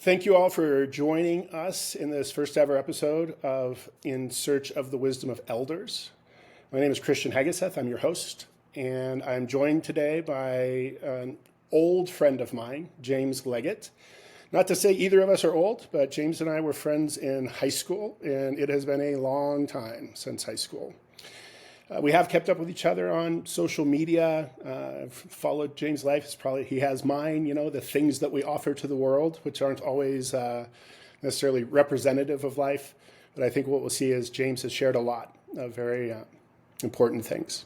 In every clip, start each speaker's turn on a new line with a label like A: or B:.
A: Thank you all for joining us in this first ever episode of In Search of the Wisdom of Elders. My name is Christian Hageseth. I'm your host, and I'm joined today by an old friend of mine, James Leggett. Not to say either of us are old, but James and I were friends in high school, and it has been a long time since high school. We have kept up with each other on social media. I've followed James' life. He has mine, the things that we offer to the world, which aren't always necessarily representative of life. But I think what we'll see is James has shared a lot of very important things.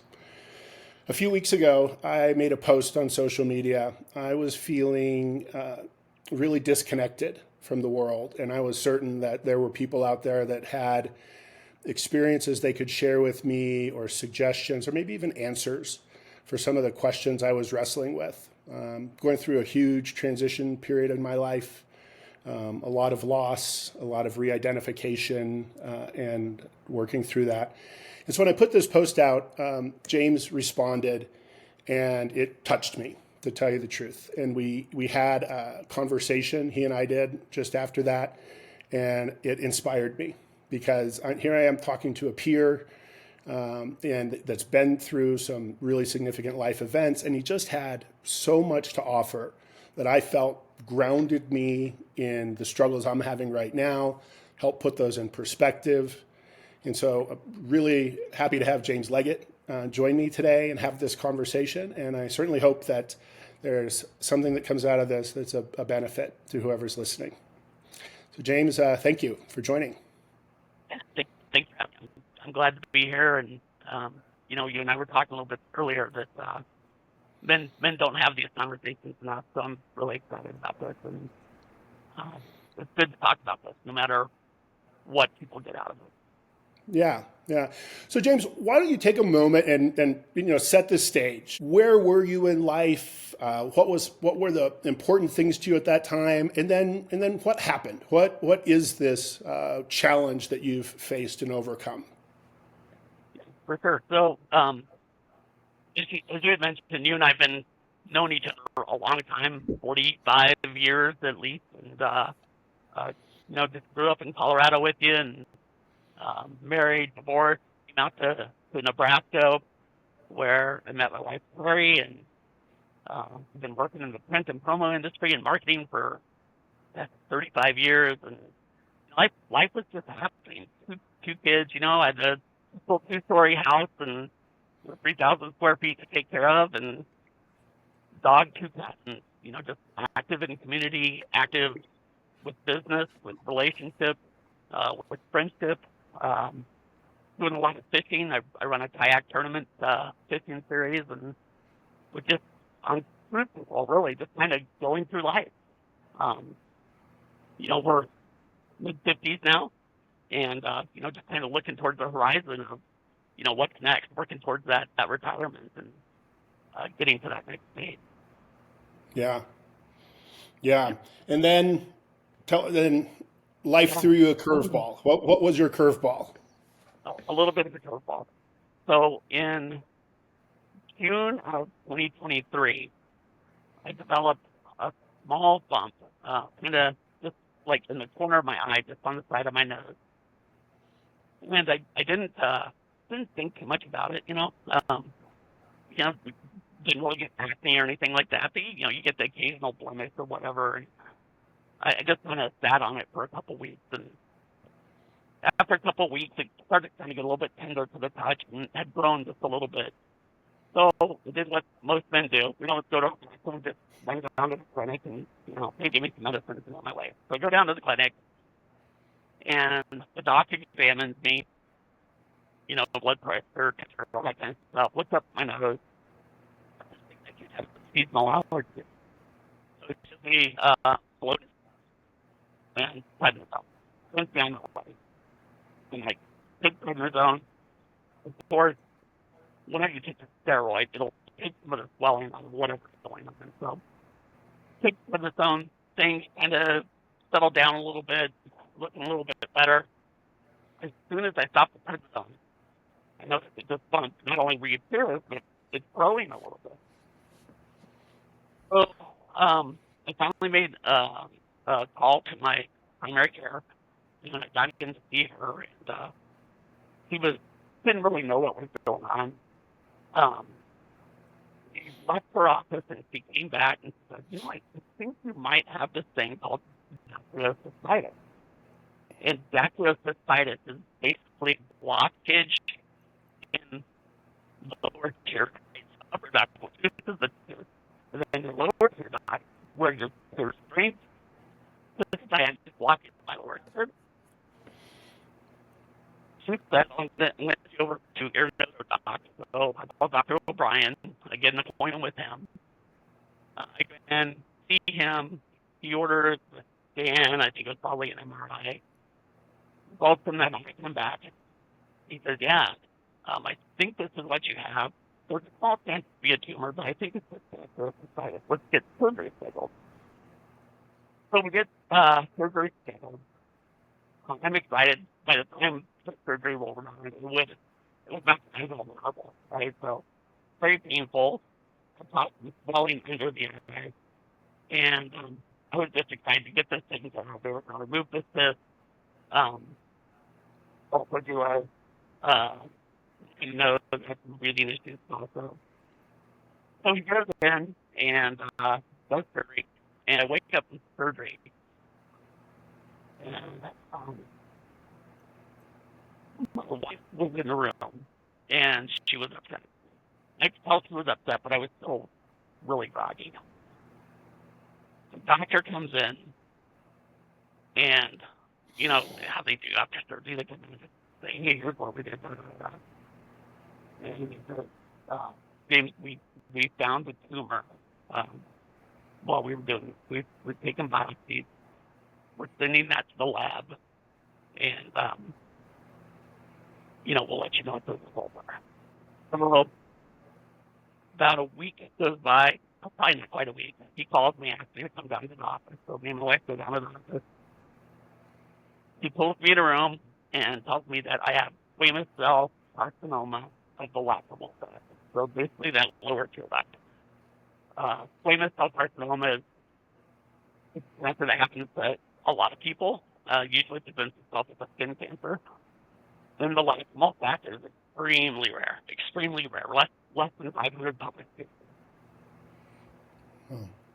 A: A few weeks ago, I made a post on social media. I was feeling really disconnected from the world, and I was certain that there were people out there that had experiences they could share with me, or suggestions, or maybe even answers for some of the questions I was wrestling with. Going through a huge transition period in my life, a lot of loss, a lot of re-identification, and working through that. And so when I put this post out, James responded, and it touched me, to tell you the truth. And we had a conversation, he and I did, just after that, and it inspired me. Because here I am talking to a peer and that's been through some really significant life events, and he just had so much to offer that I felt grounded me in the struggles I'm having right now, helped put those in perspective. And so I'm really happy to have James Leggett join me today and have this conversation. And I certainly hope that there's something that comes out of this that's a benefit to whoever's listening. So James, thank you for joining.
B: Thank you. I'm glad to be here, and you and I were talking a little bit earlier that men don't have these conversations enough, so I'm really excited about this, and it's good to talk about this, no matter what people get out of it.
A: Yeah. So James, why don't you take a moment and set the stage? Where were you in life? What were the important things to you at that time? And then what happened? What is this challenge that you've faced and overcome?
B: For sure. So, as you had mentioned, you and I have been known each other for a long time, 45 years at least, and just grew up in Colorado with you, and married, divorced, came out to Nebraska, where I met my wife, Lori, and I've been working in the print and promo industry and marketing for 35 years, and life was just happening. Two kids, I had a full 2-story house and 3,000 square feet to take care of, and dog, 2 cats, and just active in community, active with business, with relationships, with friendship. Doing a lot of fishing. I run a kayak tournament fishing series, and we're just on principle, really, just kind of going through life. We're mid-50s now, and just kind of looking towards the horizon of what's next, working towards that retirement and getting to that next stage.
A: Yeah. And then life threw you a curveball. What was your curveball?
B: A little bit of a curveball. So in June of 2023, I developed a small bump, kind of just like in the corner of my eye, just on the side of my nose. And I didn't think too much about it, didn't really get acne or anything like that. But you get the occasional blemish or whatever. And I just kind of sat on it for a couple weeks, and after a couple weeks, it started to kind of get a little bit tender to the touch and had grown just a little bit. So I did what most men do. Let's go to just went down to the clinic, and they give me some medicine on my way. So I go down to the clinic, and the doctor examines me, blood pressure, temperature, all that kind of stuff. Looks up my nose. I think that you have seasonal allergy. So it's just me bloated and prednisone. Went down the way. And I take prednisone. Of course, whenever you take a steroid, it'll take some of the swelling out of whatever's going on. So take prednisone, things kind of settled down a little bit, looking a little bit better. As soon as I stopped the prednisone, I noticed it just not only reappears, but it's growing a little bit. So I finally made a call to my primary care, and I got in to see her, and he didn't really know what was going on. Um, he left her office, and he came back and said, I think you might have this thing called dactylocystitis. And dactylocystitis is basically blockage in the lower tier, upper dactylocystitis is the tier, and then the lower tier where your strength cystitis blockage by lower tier. She said, went over to ear, nose, doc. So I called Dr. O'Brien. I get an appointment with him. I go and see him. He ordered a scan. I think it was probably an MRI. Both from that, I come back. He says, yeah, I think this is what you have. There's a small chance to be a tumor, but I think it's cystitis. Let's get surgery scheduled. So we get surgery scheduled. I'm excited. By the time the surgery rolled around, it was not normal, right? So very painful. Swelling under the eye, and I was just excited to get this thing done. They were going to remove this cyst. Also do a nose and breathing issues also. So he goes in and does surgery, and I wake up in surgery, and my wife was in the room, and she was upset. I could tell she was upset, but I was still really groggy. The doctor comes in, and how they do after surgery, they come in and say, "Hey, here's what we did." And he said, James, we found a tumor while we were doing it. We've taken biopsies. We're sending that to the lab, and we'll let you know what the results are. So about a week goes by, probably not quite a week. He calls me, asks me to come down to the office. So me and my wife go down to the office. He pulls me in a room and tells me that I have squamous cell carcinoma of the lateral side. So basically that lower tier duct. Squamous cell carcinoma is cancer that happens to a lot of people. Usually it presents itself as a skin cancer. Then the lateral sac is extremely rare, less than 500 public cases.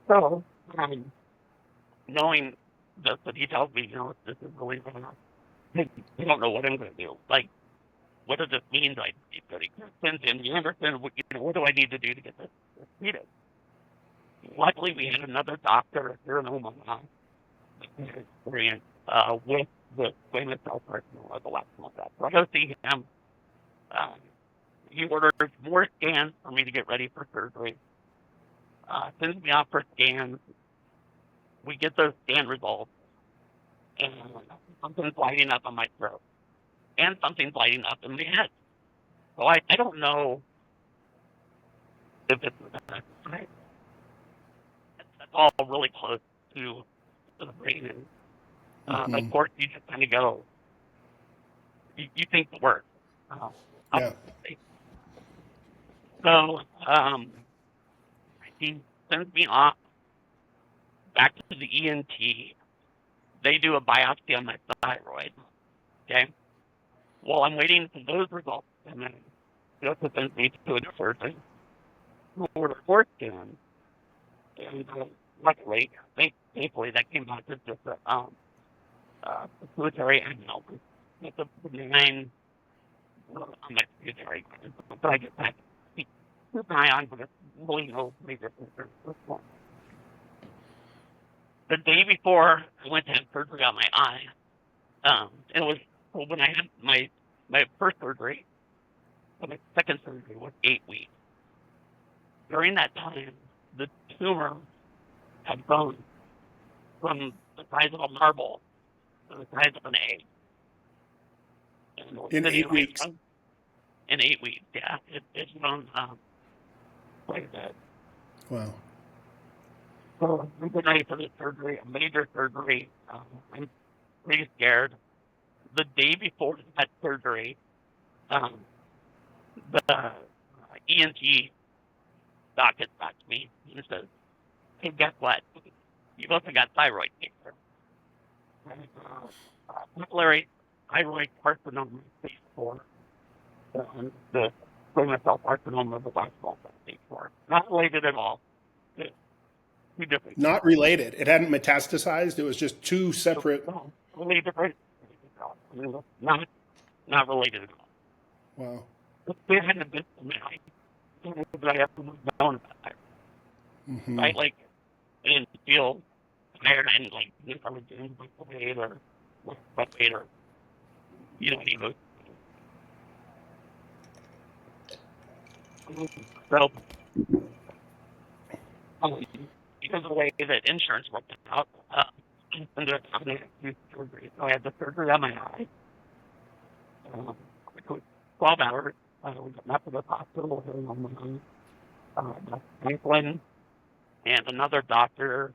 B: So, knowing this, that he tells me, this is really bad, I don't know what I'm going to do. Like, what does this mean? Do I need to go to Houston, Jim Anderson? What do I need to do to get this treated? Luckily, we had another doctor here in Omaha experience with the squamous cell carcinoma of the lateral sac. So I go see him. He orders more scans for me to get ready for surgery. Sends me off for scans. We get those scan results, and something's lighting up on my throat, and something's lighting up in my head. So I don't know if it's right. That's all really close to the brain, and of course you just kind of go. You think the worst.
A: Yeah.
B: So he sends me off back to the ENT. They do a biopsy on my thyroid. Okay. Well, I'm waiting for those results, and then he also sends me to a surgeon who ordered 4 scans. And luckily, thankfully, that came back as just a pituitary adenoma. It's a benign on my pituitary gland, but I just had to keep an eye on, but it's really no major concern at this point. The day before I went to have surgery on my eye, it was when I had my first surgery, but my second surgery was 8 weeks. During that time, the tumor had grown from the size of a marble to the size of an egg.
A: In 8 weeks?
B: In 8 weeks, yeah. It's grown quite a bit.
A: Wow.
B: So I'm getting ready for this surgery, a major surgery. I'm pretty scared. The day before that surgery, the ENT doc gets back to me and says, "Hey, guess what? you've also got thyroid cancer. Papillary thyroid carcinoma stage 4. The squamous cell carcinoma of the black cell stage 4. Not related at all. Two different.
A: Not related. It hadn't metastasized. It was just two separate.
B: No, totally different. Not related at all.
A: Wow.
B: They hadn't been but I have to move down about that.
A: Mm-hmm.
B: Right? Like, I didn't feel tired. I didn't like if I was doing weight or weight or any of those. So, because of the way that insurance worked out, ended up having to do surgery. So I had the surgery on my eye. It was 12 hours. We got back to the hospital here on Dr. Franklin and another doctor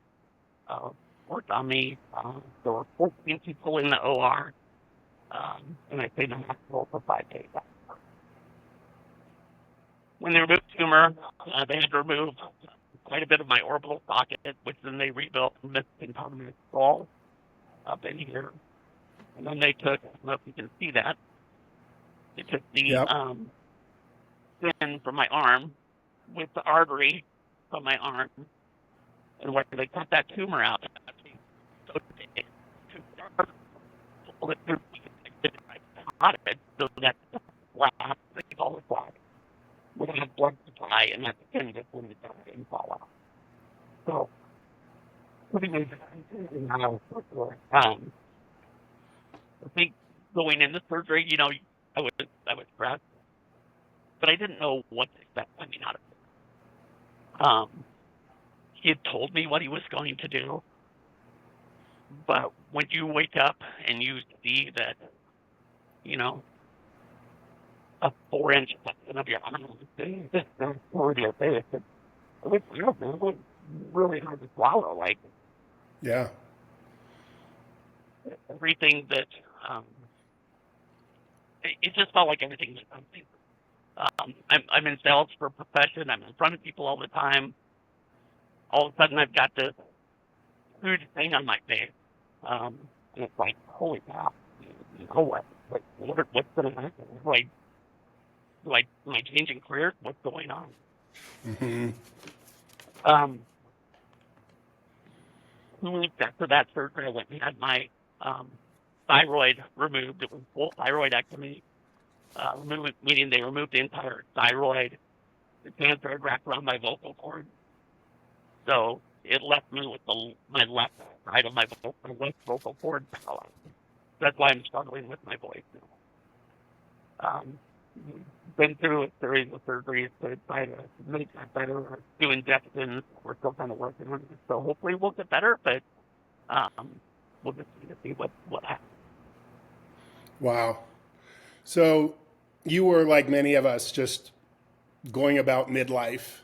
B: worked on me. There were 14 people in the OR, and I stayed in the hospital for 5 days. When they removed the tumor, they had to remove quite a bit of my orbital socket, which then they rebuilt and missed permanent skull up in here. And then they took, I don't know if you can see that, they took the skin from my arm with the artery from my arm, and where they cut that tumor out, so they pulled it through, so that flap, they call it flap, would have blood supply, and that skin just wouldn't die and fall out. So, pretty major. I think going into surgery, I was stressed, but I didn't know what to expect coming out of it. He had told me what he was going to do, but when you wake up and you see that, a 4-inch section of your arm is over your face, it was really hard to swallow. Like,
A: Yeah.
B: everything that, it just felt like everything was something. I'm in sales for a profession. I'm in front of people all the time. All of a sudden, I've got this huge thing on my face. And it's like, holy cow. What's going to happen? Am I changing careers? What's going on?
A: Mm-hmm.
B: 2 weeks after that surgery, I went and had my thyroid removed. It was full thyroidectomy, meaning they removed the entire thyroid. The cancer had wrapped around my vocal cord. So it left me with my left side of my left vocal cord paralyzed. That's why I'm struggling with my voice now. Been through a series of surgeries to try to make that better, do injections. We're still kind of working on it. So hopefully we'll get better, but we'll just need to see what happens.
A: Wow. So you were like many of us, just going about midlife.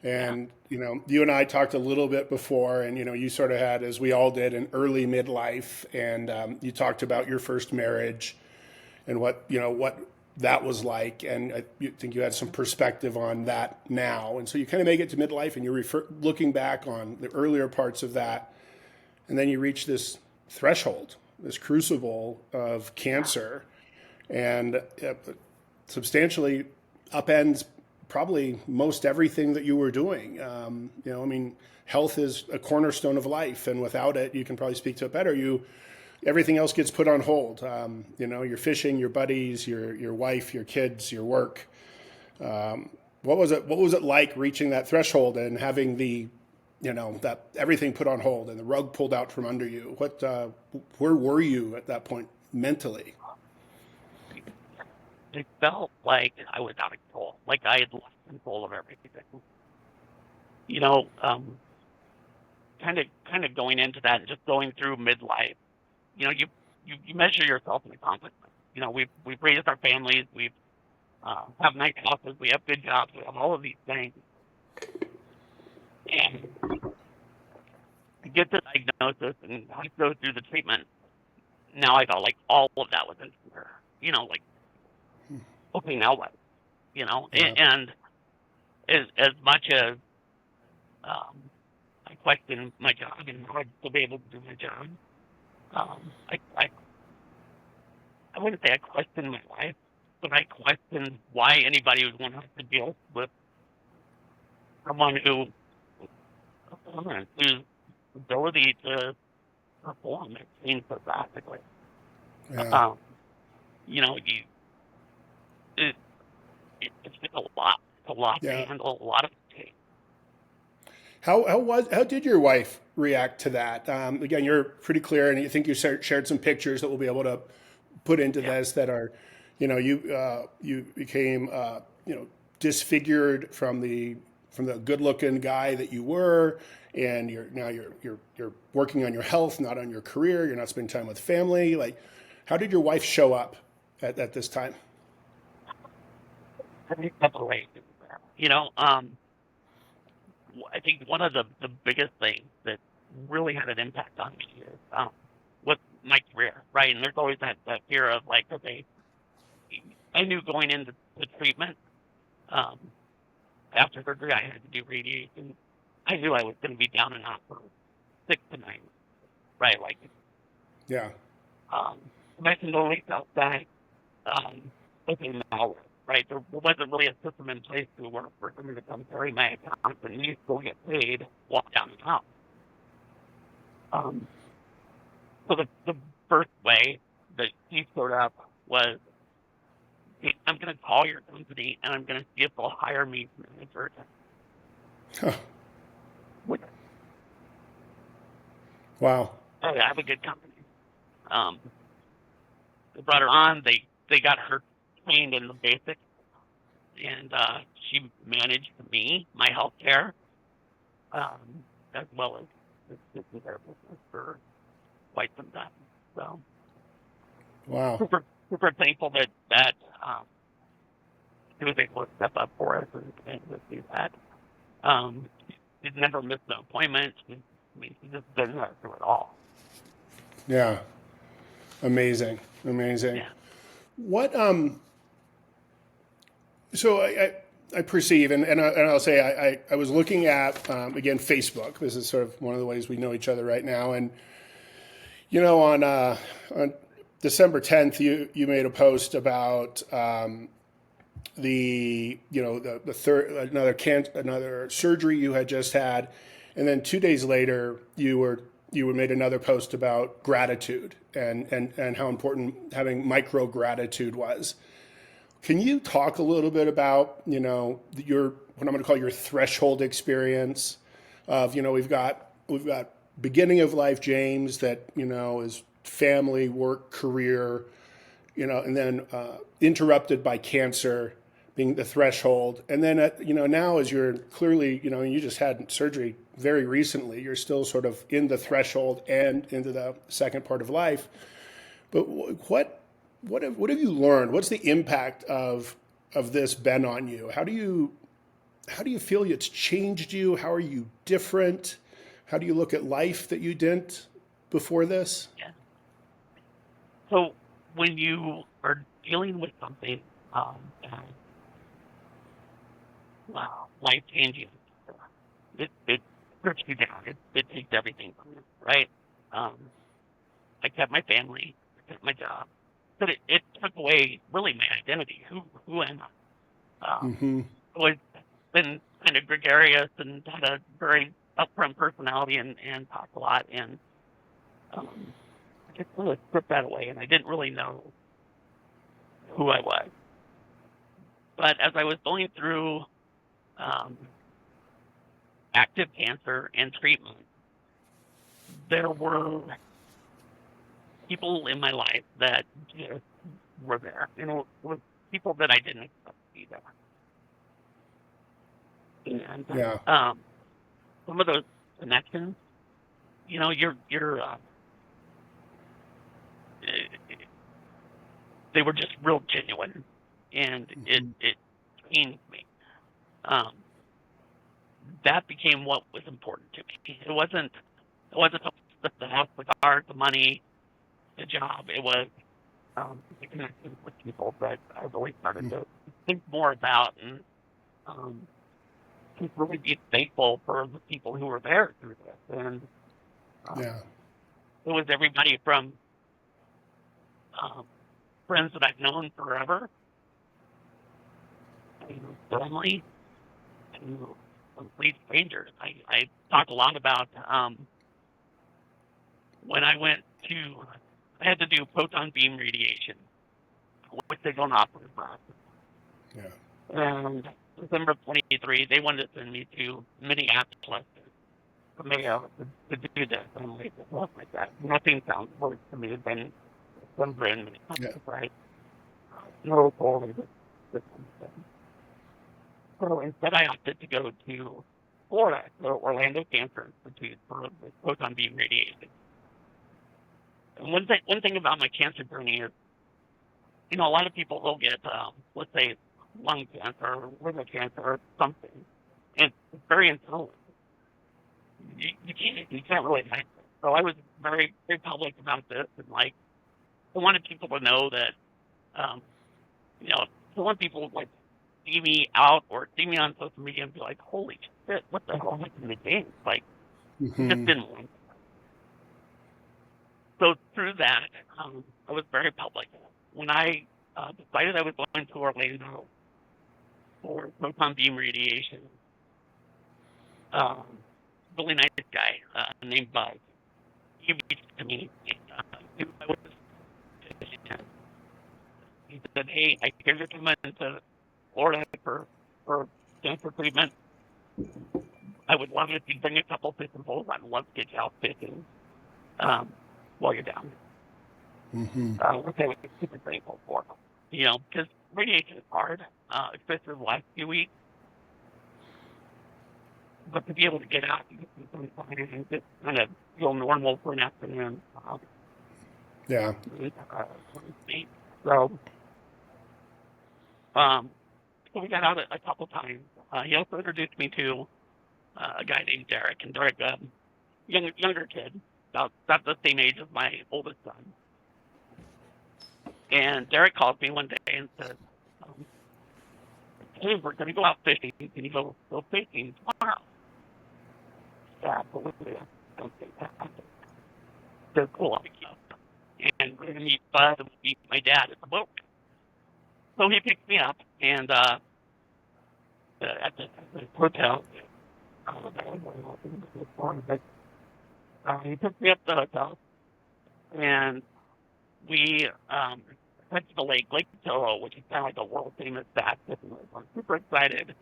A: And, you and I talked a little bit before, and, you sort of had, as we all did, an early midlife. And you talked about your first marriage and what that was like. And I think you had some perspective on that now. And so you kind of make it to midlife, and you're looking back on the earlier parts of that. And then you reach this threshold, this crucible of cancer, and substantially upends probably most everything that you were doing. Health is a cornerstone of life, and without it, you can probably speak to it better. Everything else gets put on hold. Your fishing, your buddies, your wife, your kids, your work. What was it like reaching that threshold and having that everything put on hold and the rug pulled out from under you? Where were you at that point mentally?
B: It felt like I was out of control, like I had lost control of everything. Kind of going into that and just going through midlife. You measure yourself in accomplishment. We've raised our families, we've have nice houses, we have good jobs, we have all of these things. And to get the diagnosis and go through the treatment, now I felt like all of that was in fear. Okay, now what? And as much as I question my job and how I'd still be able to do my job. I wouldn't say I questioned my life, but I questioned why anybody would want to have to deal with someone whose ability to perform it changed so drastically.
A: Yeah.
B: It, it's been a lot. It's a lot to
A: Yeah.
B: handle, a lot of things.
A: How did your wife react to that? Again, you're pretty clear, and I think you shared some pictures that we'll be able to put into this that are, you became disfigured from the good-looking guy that you were, and you're working on your health, not on your career. You're not spending time with family. Like, how did your wife show up at this time?
B: I think separation. I think one of the biggest things that really had an impact on me is with my career, right? And there's always that fear of like, okay, I knew going into the treatment after surgery, I had to do radiation. I knew I was going to be down and out for 6 to 9 months, right? Like,
A: Yeah.
B: I can only felt that okay, now, right? There wasn't really a system in place to work for someone to come carry my account and me still get paid, walk down and out. So the first way that he showed up was, hey, I'm going to call your company and I'm going to see if they'll hire me to manage your account.
A: Huh.
B: Which,
A: Wow.
B: I have a good company. They brought her on. They got her trained in the basics, and she managed me, my health care, as well as the their business for quite some time. So,
A: Wow.
B: super thankful that he was able to step up for us and to do that. He's never missed an appointment. He's just been there through it all.
A: Yeah. Amazing.
B: Yeah.
A: What so I perceive, and I'll say I was looking at again Facebook. This is sort of one of the ways we know each other right now, and on December 10th, you made a post about the third another surgery you had just had, and then 2 days later you made another post about gratitude and how important having micro gratitude was. Can you talk a little bit about your what I'm going to call your threshold experience of we've got beginning of life James that is family, work, career, and then interrupted by cancer being the threshold, and then now as you're clearly you just had surgery very recently, you're still sort of in the threshold and into the second part of life. But what have you learned? What's the impact of this been on you? How do you feel it's changed you? How are you different? How do you look at life that you didn't before this?
B: Yeah. So when you are dealing with something life changing, it strips you down. It takes everything from you, right? I kept my family, I kept my job, but it took away really my identity. Who am I? I've always been kind of gregarious and had a very upfront personality and talked a lot, and I just really stripped that away, and I didn't really know who I was. But as I was going through active cancer and treatment, there were people in my life that just were there. With people that I didn't expect to be there. And
A: Yeah.
B: some of those connections, they were just real genuine, and it changed me. That became what was important to me. It wasn't the house, the car, the money, the job. It was the connections with people that I really started to think more about, and just really be thankful for the people who were there through this. And
A: Yeah.
B: it was everybody from friends that I've known forever, to family, to complete strangers. I talked a lot about when I had to do proton beam radiation, which they don't offer for us.
A: Yeah.
B: And December 23, they wanted to send me to Minneapolis, to Mayo, to do this. And I'm like, stuff like that. Nothing sounds worse to me than December in Minneapolis, right? No, totally. So instead, I opted to go to Florida, to Orlando Cancer Institute for the proton beam radiation. And one thing about my cancer journey is, a lot of people will get, let's say, lung cancer or liver cancer or something, and it's very intolerant. You can't really hide it. So I was very, very public about this, and like I wanted people to know that, I want people to like see me out or see me on social media and be like, "Holy shit, what the hell happened to the game?" Like, I just didn't want it. So through that, I was very public. When I decided I was going to Orlando for proton beam radiation, really nice guy named Buzz. He reached to me. He said, "Hey, I hear you're coming to Florida for cancer treatment. I would love it if you'd bring a couple fishing poles. I'd love to get you out fishing while you're down." Which I was super grateful for. Because radiation is hard, especially the last few weeks. But to be able to get out and get some sunshine and just kind of feel normal for an afternoon.
A: Yeah.
B: So, so we got out a couple times. He also introduced me to a guy named Derek, and Derek, younger kid, about the same age as my oldest son. And Derek called me one day and said, "Hey, we're going to go out fishing. Can you go fishing tomorrow?" Yeah, absolutely. So cool. And we're going to meet Bud and meet my dad at the boat. So he picked me up, and at the hotel, he picked me up at the hotel, and we went to the Lake Toho, which is kind of like a world famous bass fishing lake. I'm super excited.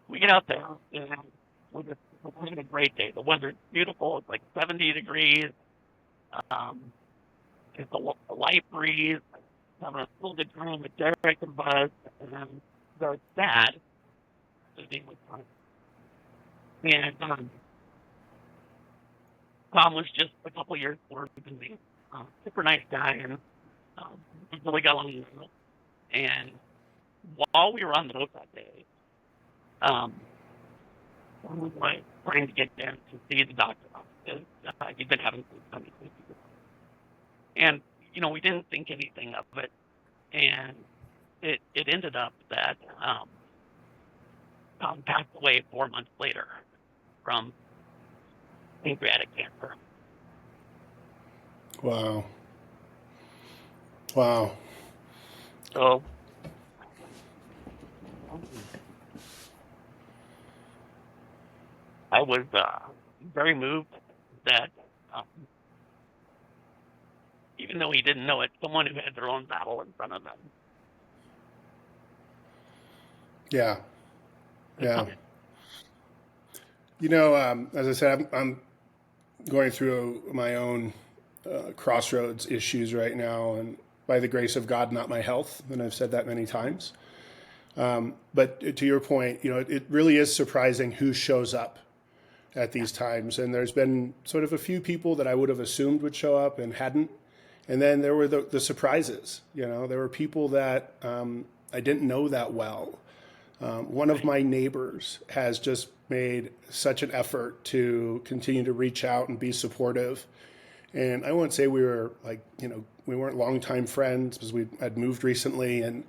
B: We get out there, and we're having a great day. The weather's beautiful. It's like 70 degrees. It's a light breeze. Having a real good time with Derek and Buzz, and their dad. His name was Tom. And Tom was just a couple years older than me. Super nice guy, and we really got along well. And while we were on the boat that day, we were trying to get him to see the doctor because he'd been having some tummy issues. And we didn't think anything of it, and it ended up that Tom passed away 4 months later from pancreatic cancer.
A: Wow.
B: So I was very moved that even though he didn't know it, someone who had their own battle in front of them.
A: Yeah. As I said, I'm going through my own crossroads issues right now, and by the grace of God, not my health. And I've said that many times. But to your point, it really is surprising who shows up at these times. And there's been sort of a few people that I would have assumed would show up and hadn't. And then there were the surprises. There were people that I didn't know that well. One of my neighbors has just made such an effort to continue to reach out and be supportive. And I won't say we were we weren't longtime friends because we had moved recently, and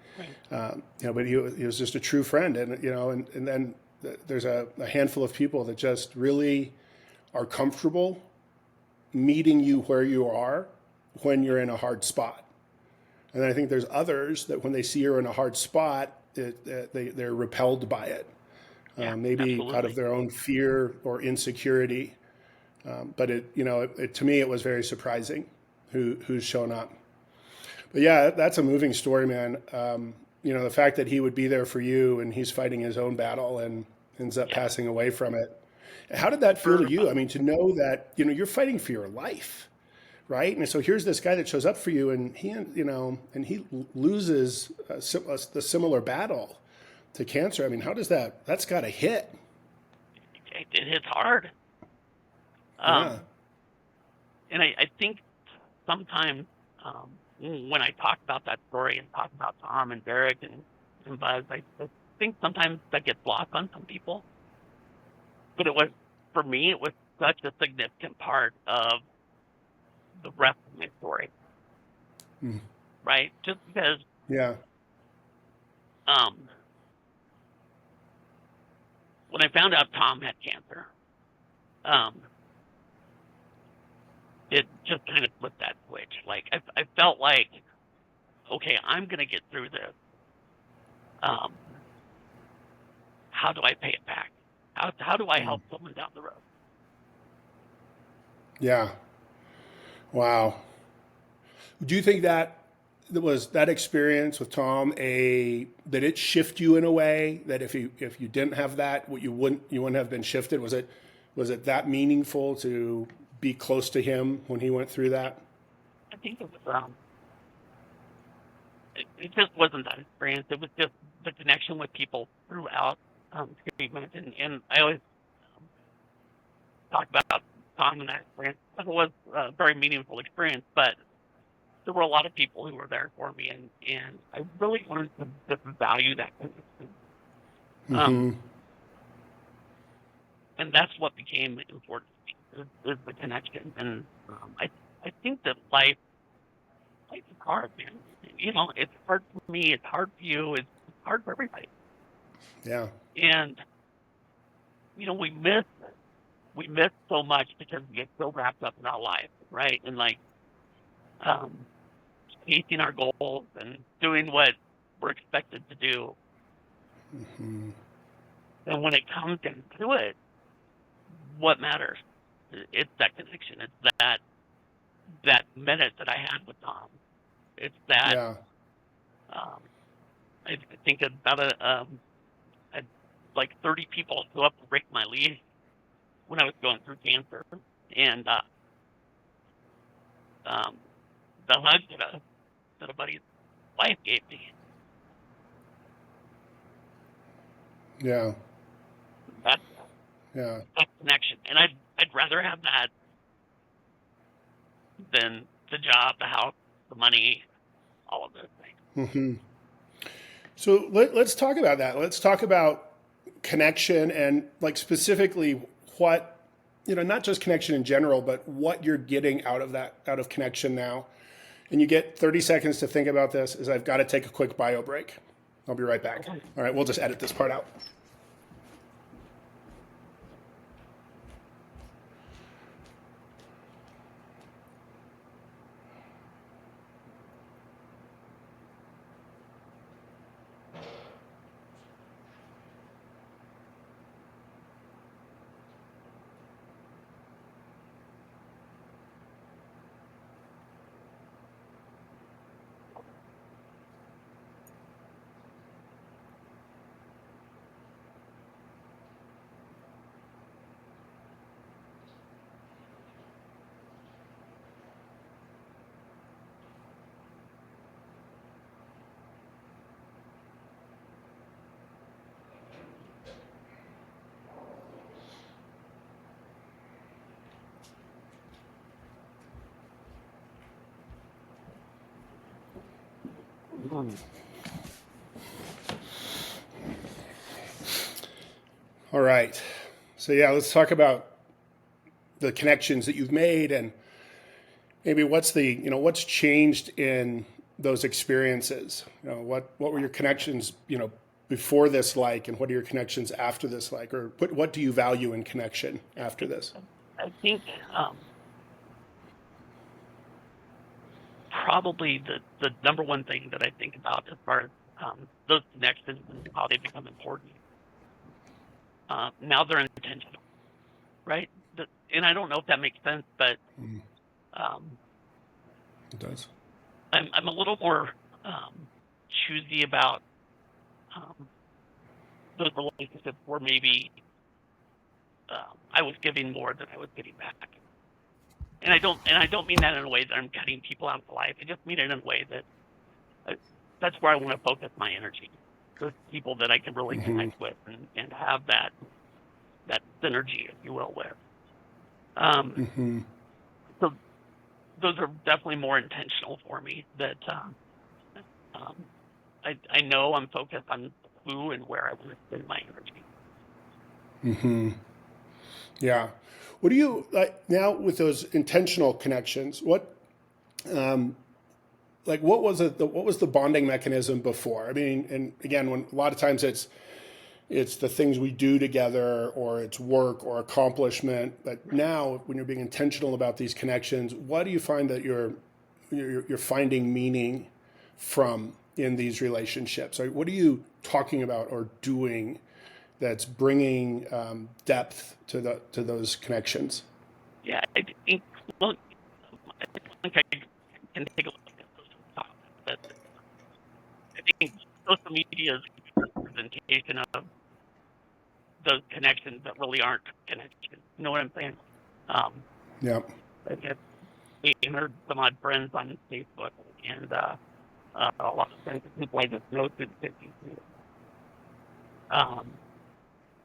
A: but he was just a true friend. And and then there's a handful of people that just really are comfortable meeting you where you are when you're in a hard spot. And then I think there's others that when they see you're in a hard spot, they're repelled by it, maybe
B: absolutely.
A: out of their own fear or insecurity. But to me, it was very surprising who's shown up. But yeah, that's a moving story, man. The fact that he would be there for you and he's fighting his own battle and ends up passing away from it. How did that feel to you? I mean, to know that, you're fighting for your life, right? And so here's this guy that shows up for you and he loses the similar battle to cancer. I mean, how does that's got to hit?
B: It hits hard.
A: Yeah.
B: And I think sometimes when I talk about that story and talk about Tom and Derek and Buzz, I think sometimes that gets lost on some people. But for me, it was such a significant part of the rest of my story. Right? Just because when I found out Tom had cancer, it just kind of flipped that switch. Like I felt like, okay, I'm gonna get through this. How do I pay it back? How do I help someone down the road?
A: Yeah. Wow. Do you think that was that experience with Tom that it shift you in a way that if you didn't have that, you wouldn't have been shifted? Was it that meaningful to be close to him when he went through that?
B: I think it was. It just wasn't that experience. It was just the connection with people throughout treatment, and I always talk about Tom and that experience. It was a very meaningful experience, but there were a lot of people who were there for me, and I really wanted to just value that connection. And that's what became important to me, is the connection. And I think that life is hard, man. It's hard for me. It's hard for you. It's hard for everybody.
A: Yeah.
B: And we miss so much because we get so wrapped up in our life, right? And chasing our goals and doing what we're expected to do. And when it comes down to it, what matters? It's that connection. It's that minute that I had with Tom. It's that.
A: Yeah.
B: I think about like 30 people show up to break my lead when I was going through cancer, and the hug that a buddy's wife gave me.
A: Yeah.
B: That
A: Yeah.
B: connection, and I'd rather have that than the job, the house, the money, all of those things.
A: So let's talk about that. Let's talk about connection and specifically what, not just connection in general, but what you're getting out of connection now. And you get 30 seconds to think about this, as I've got to take a quick bio break. I'll be right back.
B: Okay.
A: All right, we'll just edit this part out. All right. So yeah, let's talk about the connections that you've made and maybe what's changed in those experiences. What were your connections, before this like, and what are your connections after this like, or what do you value in connection after this?
B: I think probably the number one thing that I think about as far as those connections and how they become important. Now they're intentional, right? And I don't know if that makes sense, but um,
A: It does.
B: I'm a little more choosy about those relationships where maybe I was giving more than I was getting back. And I don't mean that in a way that I'm cutting people out of life. I just mean it in a way that that's where I want to focus my energy. Those people that I can really connect with and have that synergy, if you will, with. So those are definitely more intentional for me. That I know I'm focused on who and where I want to spend my energy.
A: Yeah. What do you like now with those intentional connections? What what was it? What was the bonding mechanism before? I mean, and again, when a lot of times it's the things we do together, or it's work or accomplishment. But now, when you're being intentional about these connections, what do you find that you're finding meaning from in these relationships? Like, what are you talking about or doing that's bringing depth to those connections?
B: Yeah, I think. Well, I think I can take a look at those topics. But I think social media is a representation of those connections that really aren't connections. You know what I'm saying?
A: Yeah.
B: I get 800 some odd friends on Facebook, and a lot of times people I just know through the 50s.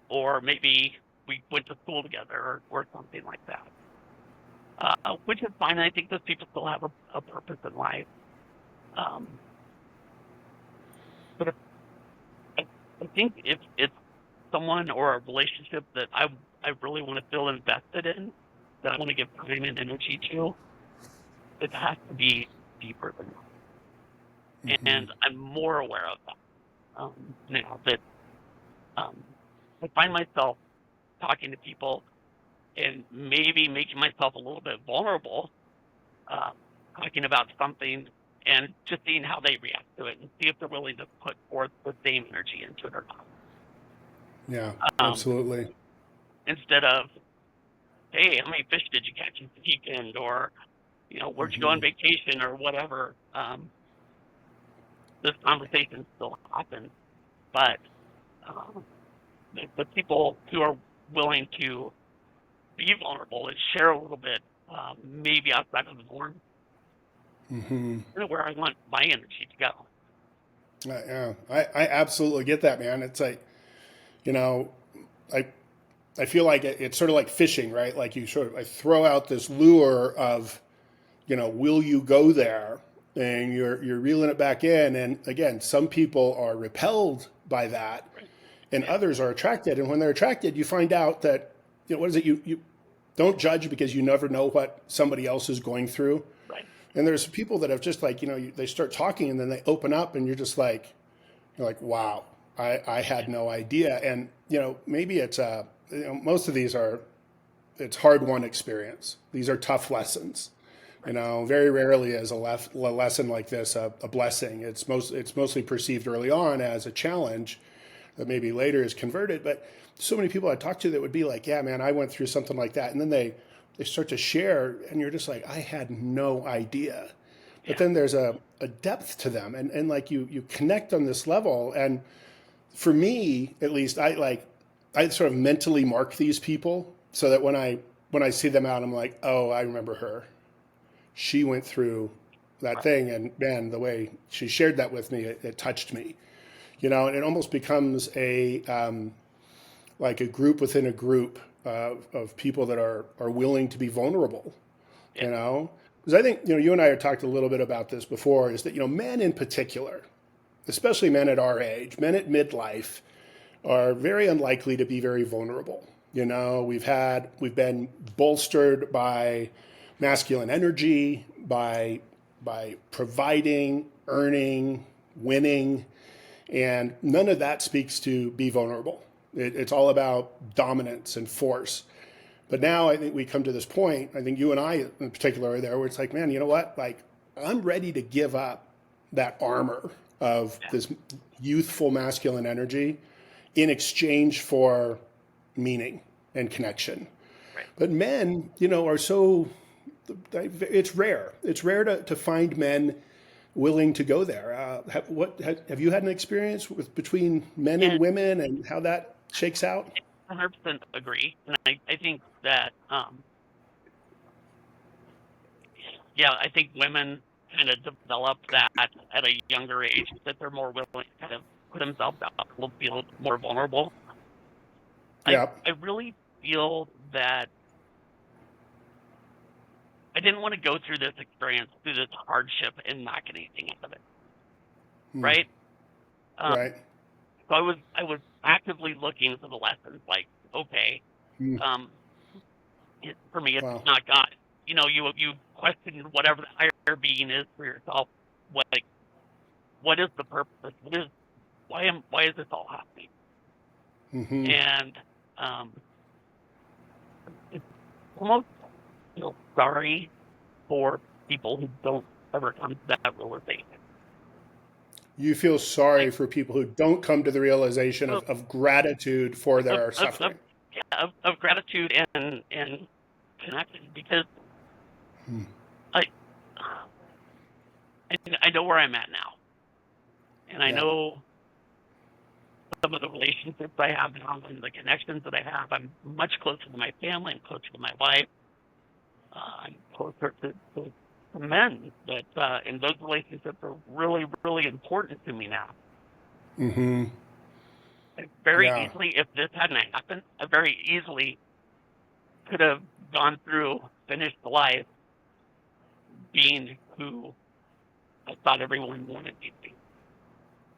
B: Or maybe we went to school together or something like that, which is fine. I think those people still have a purpose in life. But I think if it's someone or a relationship that I really want to feel invested in, that I want to give time and energy to, it has to be deeper than that. And I'm more aware of that now that I find myself talking to people and maybe making myself a little bit vulnerable, talking about something and just seeing how they react to it and see if they're willing to put forth the same energy into it or not.
A: Yeah, absolutely.
B: Instead of, hey, how many fish did you catch this weekend? Or, where'd you go on vacation or whatever? This conversation still happens, but the people who are willing to be vulnerable and share a little bit, maybe outside of the norm, where I want my energy to go.
A: Yeah, I absolutely get that, man. It's like, I I feel like it's sort of like fishing, right? Like I throw out this lure of, will you go there? And you're reeling it back in. And again, some people are repelled by that, and others are attracted. And when they're attracted, you find out that, what is it? You don't judge because you never know what somebody else is going through.
B: Right.
A: And there's people that have just like, they start talking and then they open up and you're like, wow, I had no idea. And, maybe it's most of these it's hard-won experience. These are tough lessons. Very rarely is a lesson like this a blessing. It's mostly perceived early on as a challenge that maybe later is converted. But so many people I talk to that would be like, yeah, man, I went through something like that. And then they start to share and you're just like, I had no idea. But then there's a depth to them. And like you connect on this level. And for me, at least, I sort of mentally mark these people so that when I see them out, I'm like, oh, I remember her. She went through that thing, and man, the way she shared that with me, it touched me. And it almost becomes like a group within a group of people that are willing to be vulnerable. Because I think you and I have talked a little bit about this before. Is that men in particular, especially men at our age, men at midlife, are very unlikely to be very vulnerable. We've been bolstered by masculine energy, by providing, earning, winning, And none of that speaks to be vulnerable. It's all about dominance and force. But now I think we come to this point, I think you and I in particular are there, where it's like, man, you know what? Like, I'm ready to give up that armor of
B: Yeah.
A: this youthful masculine energy in exchange for meaning and connection.
B: Right.
A: But men, are so, it's rare. It's rare to find men willing to go there. Have you had an experience between men and
B: And
A: women and how that shakes out?
B: I 100% agree. And I think that, yeah, I think women kind of develop that at a younger age, that they're more willing to kind of put themselves out, be a little more vulnerable.
A: Yeah.
B: I really feel that I didn't want to go through this experience, through this hardship, and not get anything out of it. Right? Um,
A: Right.
B: so I was actively looking for the lessons. Like, okay,
A: Mm.
B: um, for me, it's
A: Wow.
B: not God. You question whatever the higher being is for yourself. What is the purpose? Why is this all happening?
A: Mm-hmm.
B: And it's almost feel sorry for people who don't ever come to that realization.
A: You feel
B: Like,
A: sorry for people who don't come to the realization
B: of
A: of gratitude for
B: of
A: their
B: of, of,
A: suffering.
B: yeah, of gratitude and connection, because
A: Hmm.
B: I I know where I'm at now, and I
A: Yeah.
B: know some of the relationships I have now and the connections that I have. I'm much closer to my family. I'm closer to my wife. I'm closer to men that, and those relationships are really, really important to me now.
A: Mm-hmm.
B: I very
A: Yeah.
B: easily, if this hadn't happened, I very easily could have gone through, finished life being who I thought everyone wanted me to be.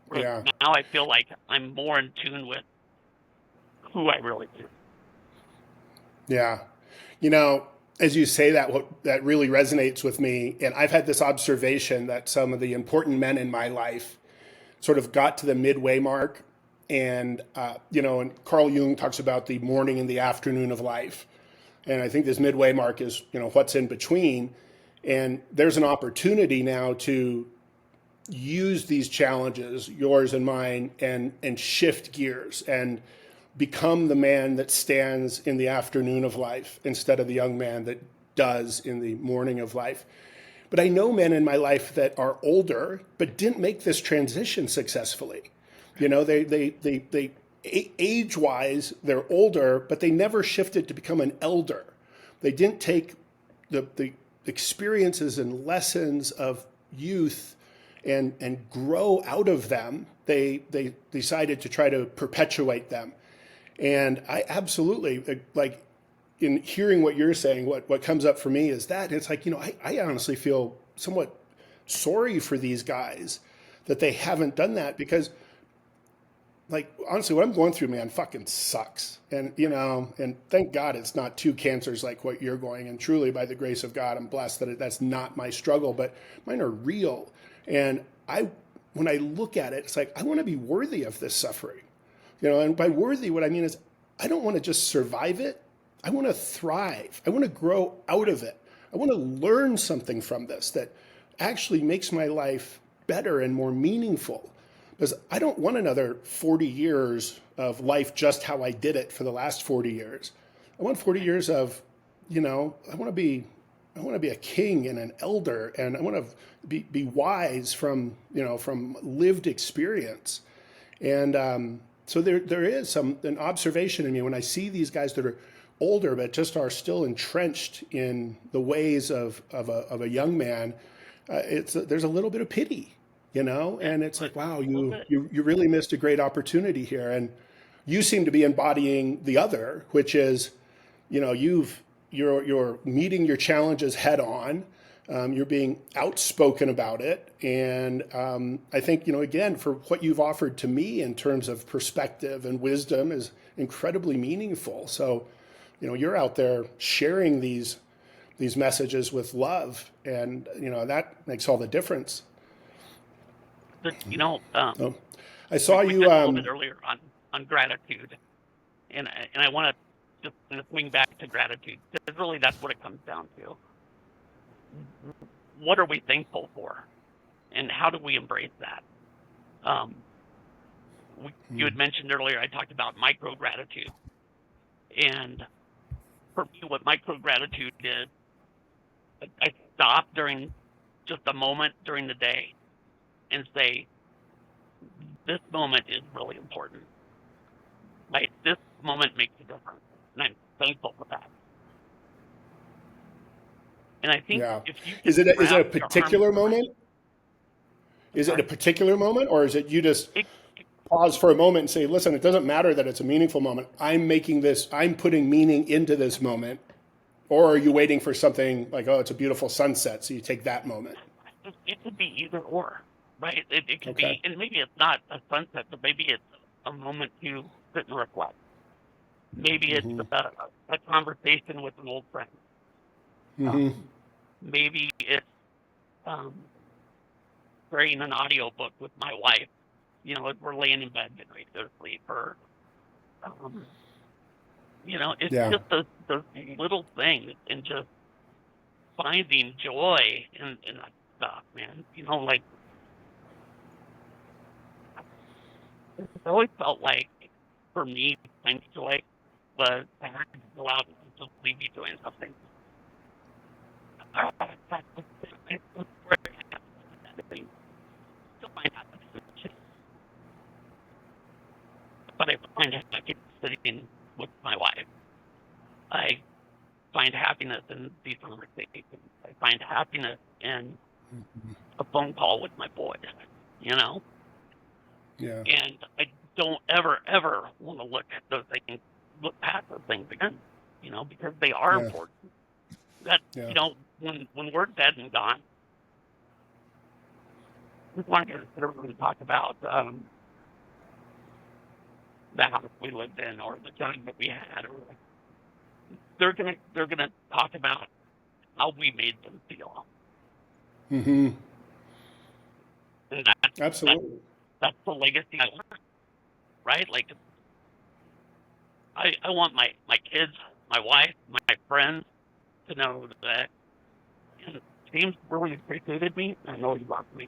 B: Whereas
A: Yeah.
B: now I feel like I'm more in tune with who I really am.
A: Yeah. You know, as you say that, what that really resonates with me, and I've had this observation that some of the important men in my life sort of got to the midway mark. And, and Carl Jung talks about the morning and the afternoon of life. And I think this midway mark is, what's in between. And there's an opportunity now to use these challenges, yours and mine, and shift gears and become the man that stands in the afternoon of life instead of the young man that does in the morning of life. But I know men in my life that are older but didn't make this transition successfully. They age wise, they're older, but they never shifted to become an elder. They didn't take the experiences and lessons of youth and grow out of them. They decided to try to perpetuate them. And I absolutely, like, in hearing what you're saying, what comes up for me is that it's like, I honestly feel somewhat sorry for these guys that they haven't done that, because, like, honestly, what I'm going through, man, fucking sucks. And thank God it's not two cancers like what you're going. And truly, by the grace of God, I'm blessed that that's not my struggle, but mine are real. And when I look at it, it's like, I want to be worthy of this suffering. And by worthy, what I mean is, I don't want to just survive it. I want to thrive. I want to grow out of it. I want to learn something from this that actually makes my life better and more meaningful. Because I don't want another 40 years of life just how I did it for the last 40 years. I want 40 years of, I want to be a king and an elder, and I want to be wise from lived experience. And so there is an observation in me when I see these guys that are older but just are still entrenched in the ways of a young man. There's a little bit of pity, and it's like, wow, you really missed a great opportunity here. And you seem to be embodying the other, which is, you're meeting your challenges head on. You're being outspoken about it. And I think, again, for what you've offered to me in terms of perspective and wisdom is incredibly meaningful. So, you're out there sharing these messages with love, and, that makes all the difference.
B: But,
A: Oh. I saw
B: we
A: you.
B: touched a little bit earlier on gratitude, and I want to just kind of swing back to gratitude because really that's what it comes down to. What are we thankful for, and how do we embrace that? You had mentioned earlier, I talked about micro gratitude, and for me, what micro gratitude is, I stop during just a moment during the day and say, this moment is really important. Right? This moment makes a difference, and I'm thankful for that. And I think
A: Yeah.
B: if you
A: Is
B: can
A: it a
B: wrap your arms
A: particular
B: around,
A: moment? Is it a
B: sorry,
A: particular moment, or is it you just
B: it,
A: pause for a moment and say, listen, it doesn't matter that it's a meaningful moment. I'm putting meaning into this moment. Or are you waiting for something like, oh, it's a beautiful sunset, so you take that moment?
B: it could be either or, right? It could
A: Okay.
B: be, and maybe it's not a sunset, but maybe it's a moment to sit and reflect. Maybe it's
A: Mm-hmm.
B: a conversation with an old friend.
A: Mm-hmm.
B: Um, maybe it's um, creating an audio book with my wife. If we're laying in bed getting ready to go to sleep, or um, it's
A: Yeah.
B: just those little things, and just finding joy in that stuff, man. Like it's always felt like for me, finding joy was I had to go out and just leave me doing something. It's where I still find happiness, but I find happiness sitting with my wife. I find happiness in these conversations. I find happiness in a phone call with my boys, you know,
A: Yeah.
B: and I don't ever want to look past those things again, because they are
A: Yeah.
B: important. That,
A: Yeah.
B: when we're dead and gone, we want to consider when we talk about the house we lived in or the job that we had, or they're gonna talk about how we made them feel,
A: Mm-hmm.
B: and that
A: Absolutely.
B: that's the legacy I want, right? Like I want my kids, my wife, my friends to know that James really appreciated me. I know he loved me.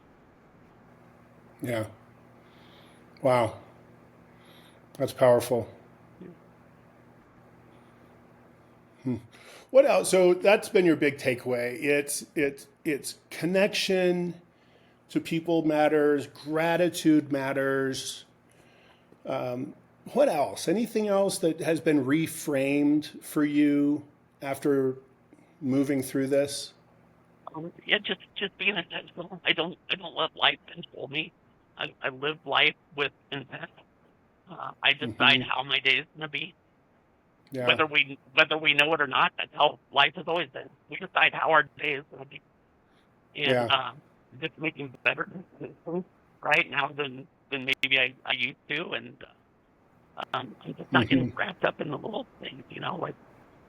A: Yeah. Wow. That's powerful. What else? So that's been your big takeaway. It's connection to people matters, gratitude matters. What else? Anything else that has been reframed for you after moving through this?
B: Yeah, just being intentional. I don't let life control me. I live life with intent. I decide
A: Hmm.
B: how my day is going to be,
A: Yeah.
B: whether we know it or not. That's how life has always been. We decide how our day is going to be, and
A: Yeah.
B: just making better decisions right now than maybe I used to, and I'm just not
A: Hmm.
B: getting wrapped up in the little things. Like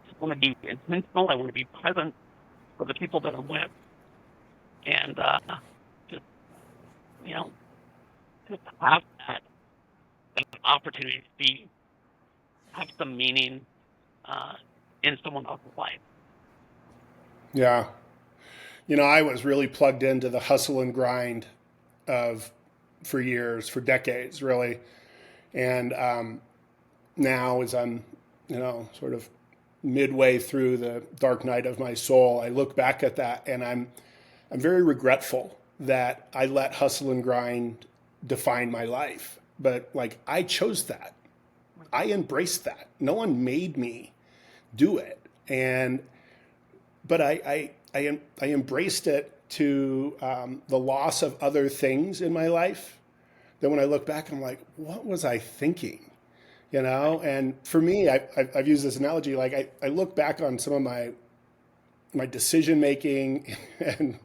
B: just want to be intentional. I want to be present for the people that I'm with, and just you know just have that opportunity to have some meaning uh, in someone else's life.
A: Yeah. I was really plugged into the hustle and grind of for years, for decades, really. And now, as I'm, sort of midway through the dark night of my soul, I look back at that and I'm very regretful that I let hustle and grind define my life. But like I chose that. I embraced that. No one made me do it. And but I embraced it to the loss of other things in my life. Then when I look back, I'm like, what was I thinking?
B: Right.
A: And for me, I've used this analogy. Like I look back on some of my decision making, and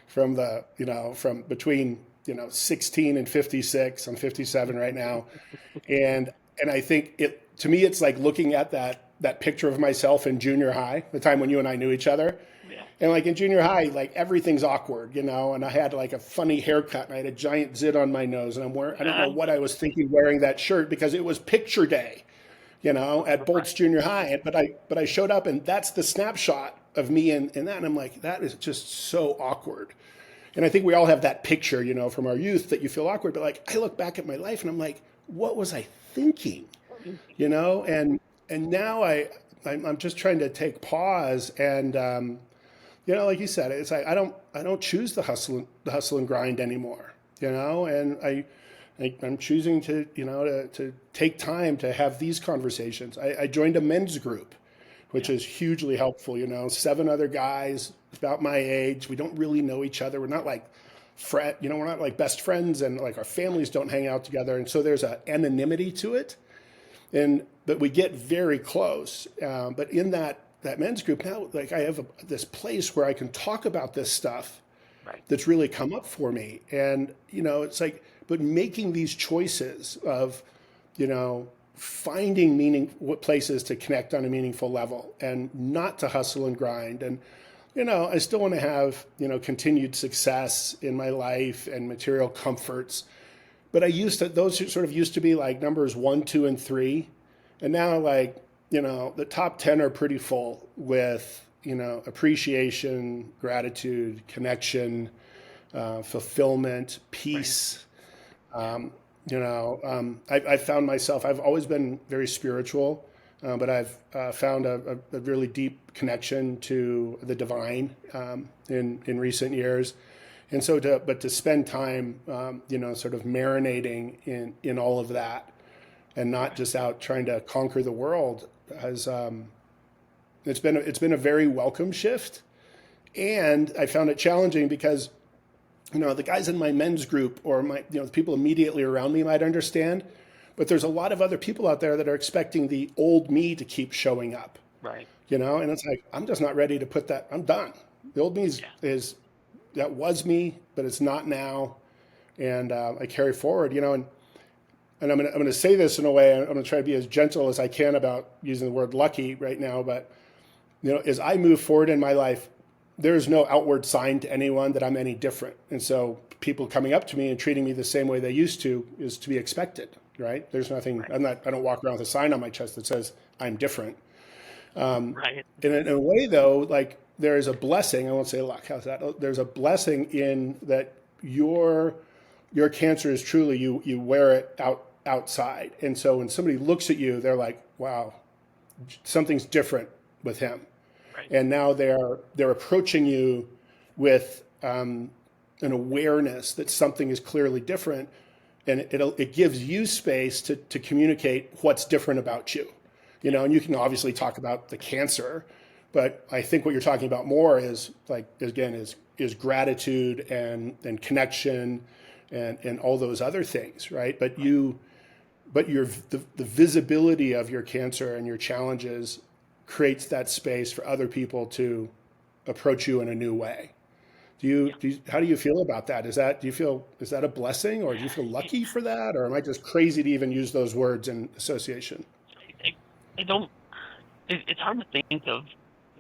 A: from between 16 and 56. I'm 57 right now, and I think to me, it's like looking at that picture of myself in junior high, the time when you and I knew each other.
B: Yeah.
A: And like in junior high, like everything's awkward, and I had like a funny haircut and I had a giant zit on my nose and I don't know what I was thinking wearing that shirt because it was picture day, at Bolts
B: Right.
A: Junior High. But I showed up and that's the snapshot of me in that. And I'm like, that is just so awkward. And I think we all have that picture, from our youth that you feel awkward. But like, I look back at my life and I'm like, what was I thinking? And now I'm just trying to take pause and, like you said, it's like I don't choose the hustle and grind anymore, and I'm choosing to take time to have these conversations. I joined a men's group, which
B: Yeah.
A: is hugely helpful. 7 other guys about my age. We don't really know each other. We're not like we're not like best friends, and like our families don't hang out together, and so there's an anonymity to it, but we get very close. But in that men's group now, like I have this place where I can talk about this stuff
B: Right.
A: that's really come up for me, and it's like, but making these choices of, finding what places to connect on a meaningful level, and not to hustle and grind, and I still want to have continued success in my life and material comforts, but those sort of used to be like numbers 1, 2, and 3, and now like the top 10 are pretty full with appreciation, gratitude, connection, fulfillment,
B: Right.
A: peace. I've found myself. I've always been very spiritual, but I've found a really deep connection to the divine in recent years. And so to spend time, sort of marinating in all of that, and not just out trying to conquer the world, has it's been a very welcome shift. And I found it challenging because the guys in my men's group, or the people immediately around me, might understand, but there's a lot of other people out there that are expecting the old me to keep showing up.
B: Right.
A: And it's like, I'm just not ready to put that. I'm done. The old me
B: Yeah.
A: is that was me, but it's not now, and I carry forward. And I'm gonna say this in a way. I'm gonna try to be as gentle as I can about using the word lucky right now. But as I move forward in my life, there is no outward sign to anyone that I'm any different. And so people coming up to me and treating me the same way they used to is to be expected, right? There's nothing.
B: Right.
A: I don't walk around with a sign on my chest that says I'm different.
B: Right.
A: In a way, though, like there is a blessing. I won't say luck. How's that? There's a blessing in that your cancer is truly you wear it outside, and so when somebody looks at you, they're like, wow, something's different with him.
B: Right.
A: And now they're approaching you with an awareness that something is clearly different, and it gives you space to communicate what's different about you. And you can obviously talk about the cancer, but I think what you're talking about more is like, again, is gratitude and connection and all those other things, right? But the visibility of your cancer and your challenges creates that space for other people to approach you in a new way. How do you feel about that? Is that a blessing, or do you feel lucky for that, or am I just crazy to even use those words in association?
B: I don't. It's hard to think of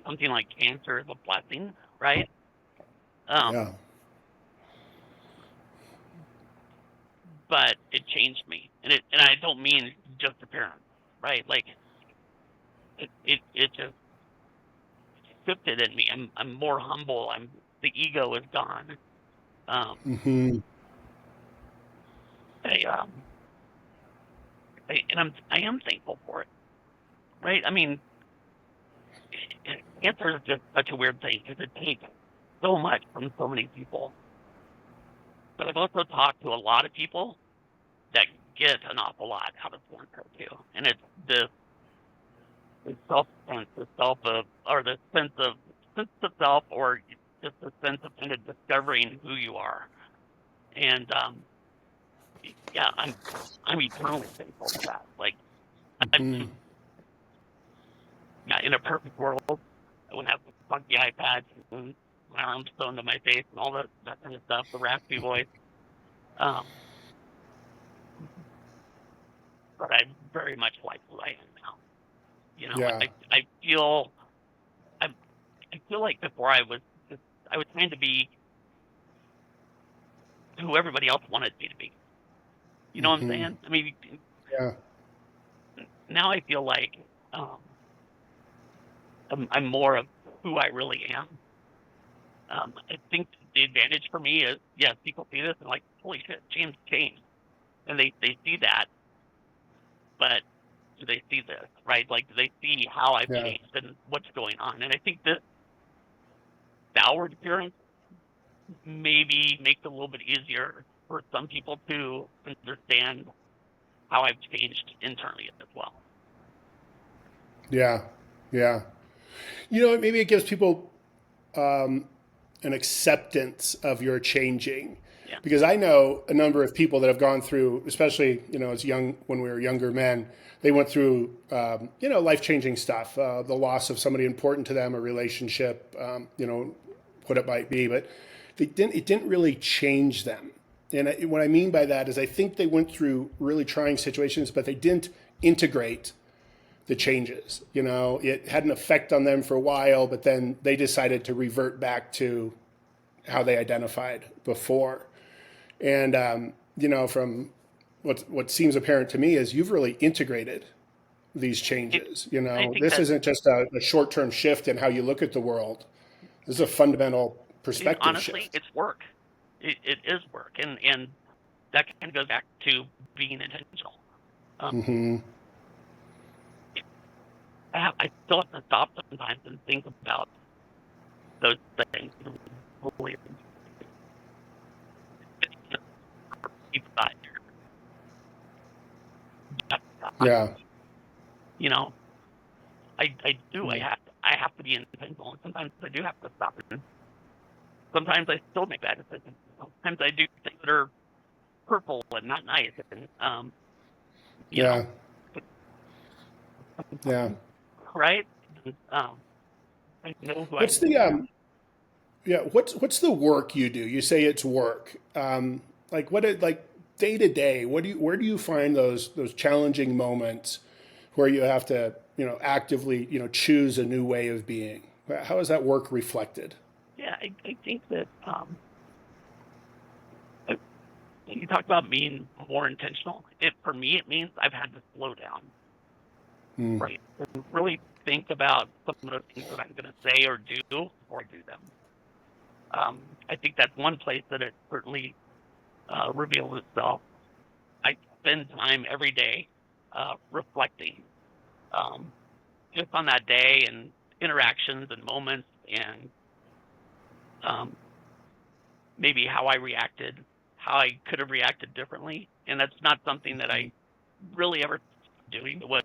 B: something like cancer as a blessing, right? Um,
A: Yeah.
B: but it changed me, and I don't mean just appearance, right? Like it just shifted in me. I'm more humble. The ego is gone. Um,
A: Hmm.
B: I I am thankful for it, right? I mean, cancer is just such a weird thing because it takes so much from so many people. But I've also talked to a lot of people that get an awful lot out of cancer too, and it's the self sense, the self of, or the sense of self, or just the sense of kind of discovering who you are. And yeah, I'm eternally thankful for that. Like, I,
A: Hmm.
B: yeah, in a perfect world, I would have the funky eye patch and my arms sewn to my face and all that kind of stuff, the raspy voice. Um, but I've very much like who I am now. You know,
A: Yeah.
B: I feel I I feel like before I was trying to be who everybody else wanted me to be. You know what I'm
A: Hmm.
B: saying? I mean,
A: Yeah.
B: now I feel like um, I'm more of who I really am. I think the advantage for me is, yes, people see this and like, holy shit, James changed, and they see that, but do they see this, right? Like, do they see how I've
A: Yeah.
B: changed and what's going on? And I think this outward appearance maybe makes it a little bit easier for some people to understand how I've changed internally as well.
A: Yeah. Yeah. You know, maybe it gives people an acceptance of your changing.
B: Yeah.
A: Because I know a number of people that have gone through, especially as young when we were younger men, they went through life changing stuff, the loss of somebody important to them, a relationship, what it might be, but it didn't really change them. And what I mean by that is I think they went through really trying situations, but they didn't integrate the changes. It had an effect on them for a while, but then they decided to revert back to how they identified before. And from what seems apparent to me is you've really integrated these
B: It,
A: changes.
B: I think
A: This
B: that
A: isn't just a short-term shift in how you look at the world. This is a fundamental perspective
B: honestly,
A: shift.
B: it's work. It is work, and that kind of goes back to being intentional. Um,
A: Hmm.
B: I still have to stop sometimes and think about those things. Really, keep that,
A: Yeah.
B: you know, I do. I have to be intentional, and sometimes I do have to stop. And sometimes I still make bad decisions. Sometimes I do things that are hurtful and not nice, and you know,
A: Yeah. Yeah.
B: right? And, I know who I
A: What's the yeah, what's the work you do? You say it's work. Like like day to day, where do you find those challenging moments where you have to, actively, choose a new way of being? How is that work reflected?
B: yeah, I think that uh, you talk about being more intentional. It for me, it means I've had to slow down,
A: Mm.
B: right, and really think about some of the things that I'm going to say or do before I do them. I think that's one place that it certainly reveals itself. I spend time every day reflecting um, just on that day and interactions and moments and um, maybe how I reacted, how I could have reacted differently. And that's not something that I really ever doing. It was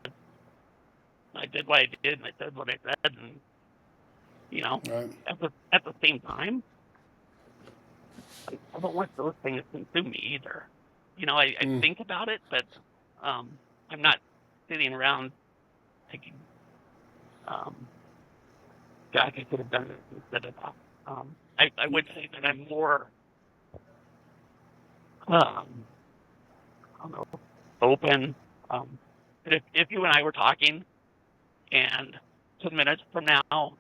B: I did what I did and I said what I said, and you know,
A: Right.
B: at the same time, I don't want those things to consume me either. You know, I
A: Mm.
B: think about it, but I'm not sitting around thinking, um, "God, I could have done this instead of that." I would say that I'm more, um, I don't know, open. Um, but if you and I were talking, and 10 minutes from now,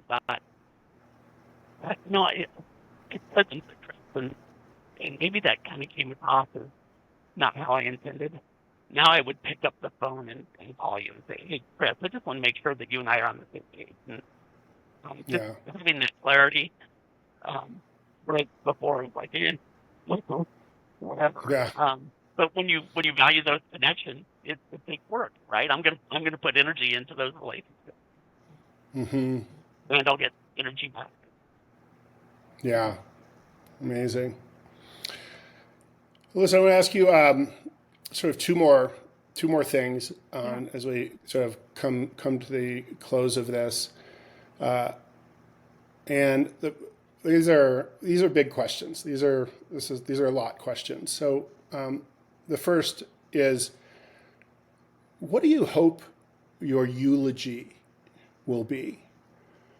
B: that no, it's such an interest, and maybe that kind of came across as not how I intended. Now I would pick up the phone and call you and say, "Hey, Chris, I just want to make sure that you and I are on the same page." And just
A: Yeah.
B: having that clarity, um, right before it's like, "Hey, whatever."
A: Yeah.
B: But when you value those connections, it takes work, right? I'm gonna put energy into those relationships,
A: Hmm.
B: and I'll get energy back.
A: Yeah. Amazing. Listen, I'm going to ask you sort of two more things
B: Yeah,
A: as we sort of come to the close of this. And these are big questions. These are a lot questions. So the first is, what do you hope your eulogy will be?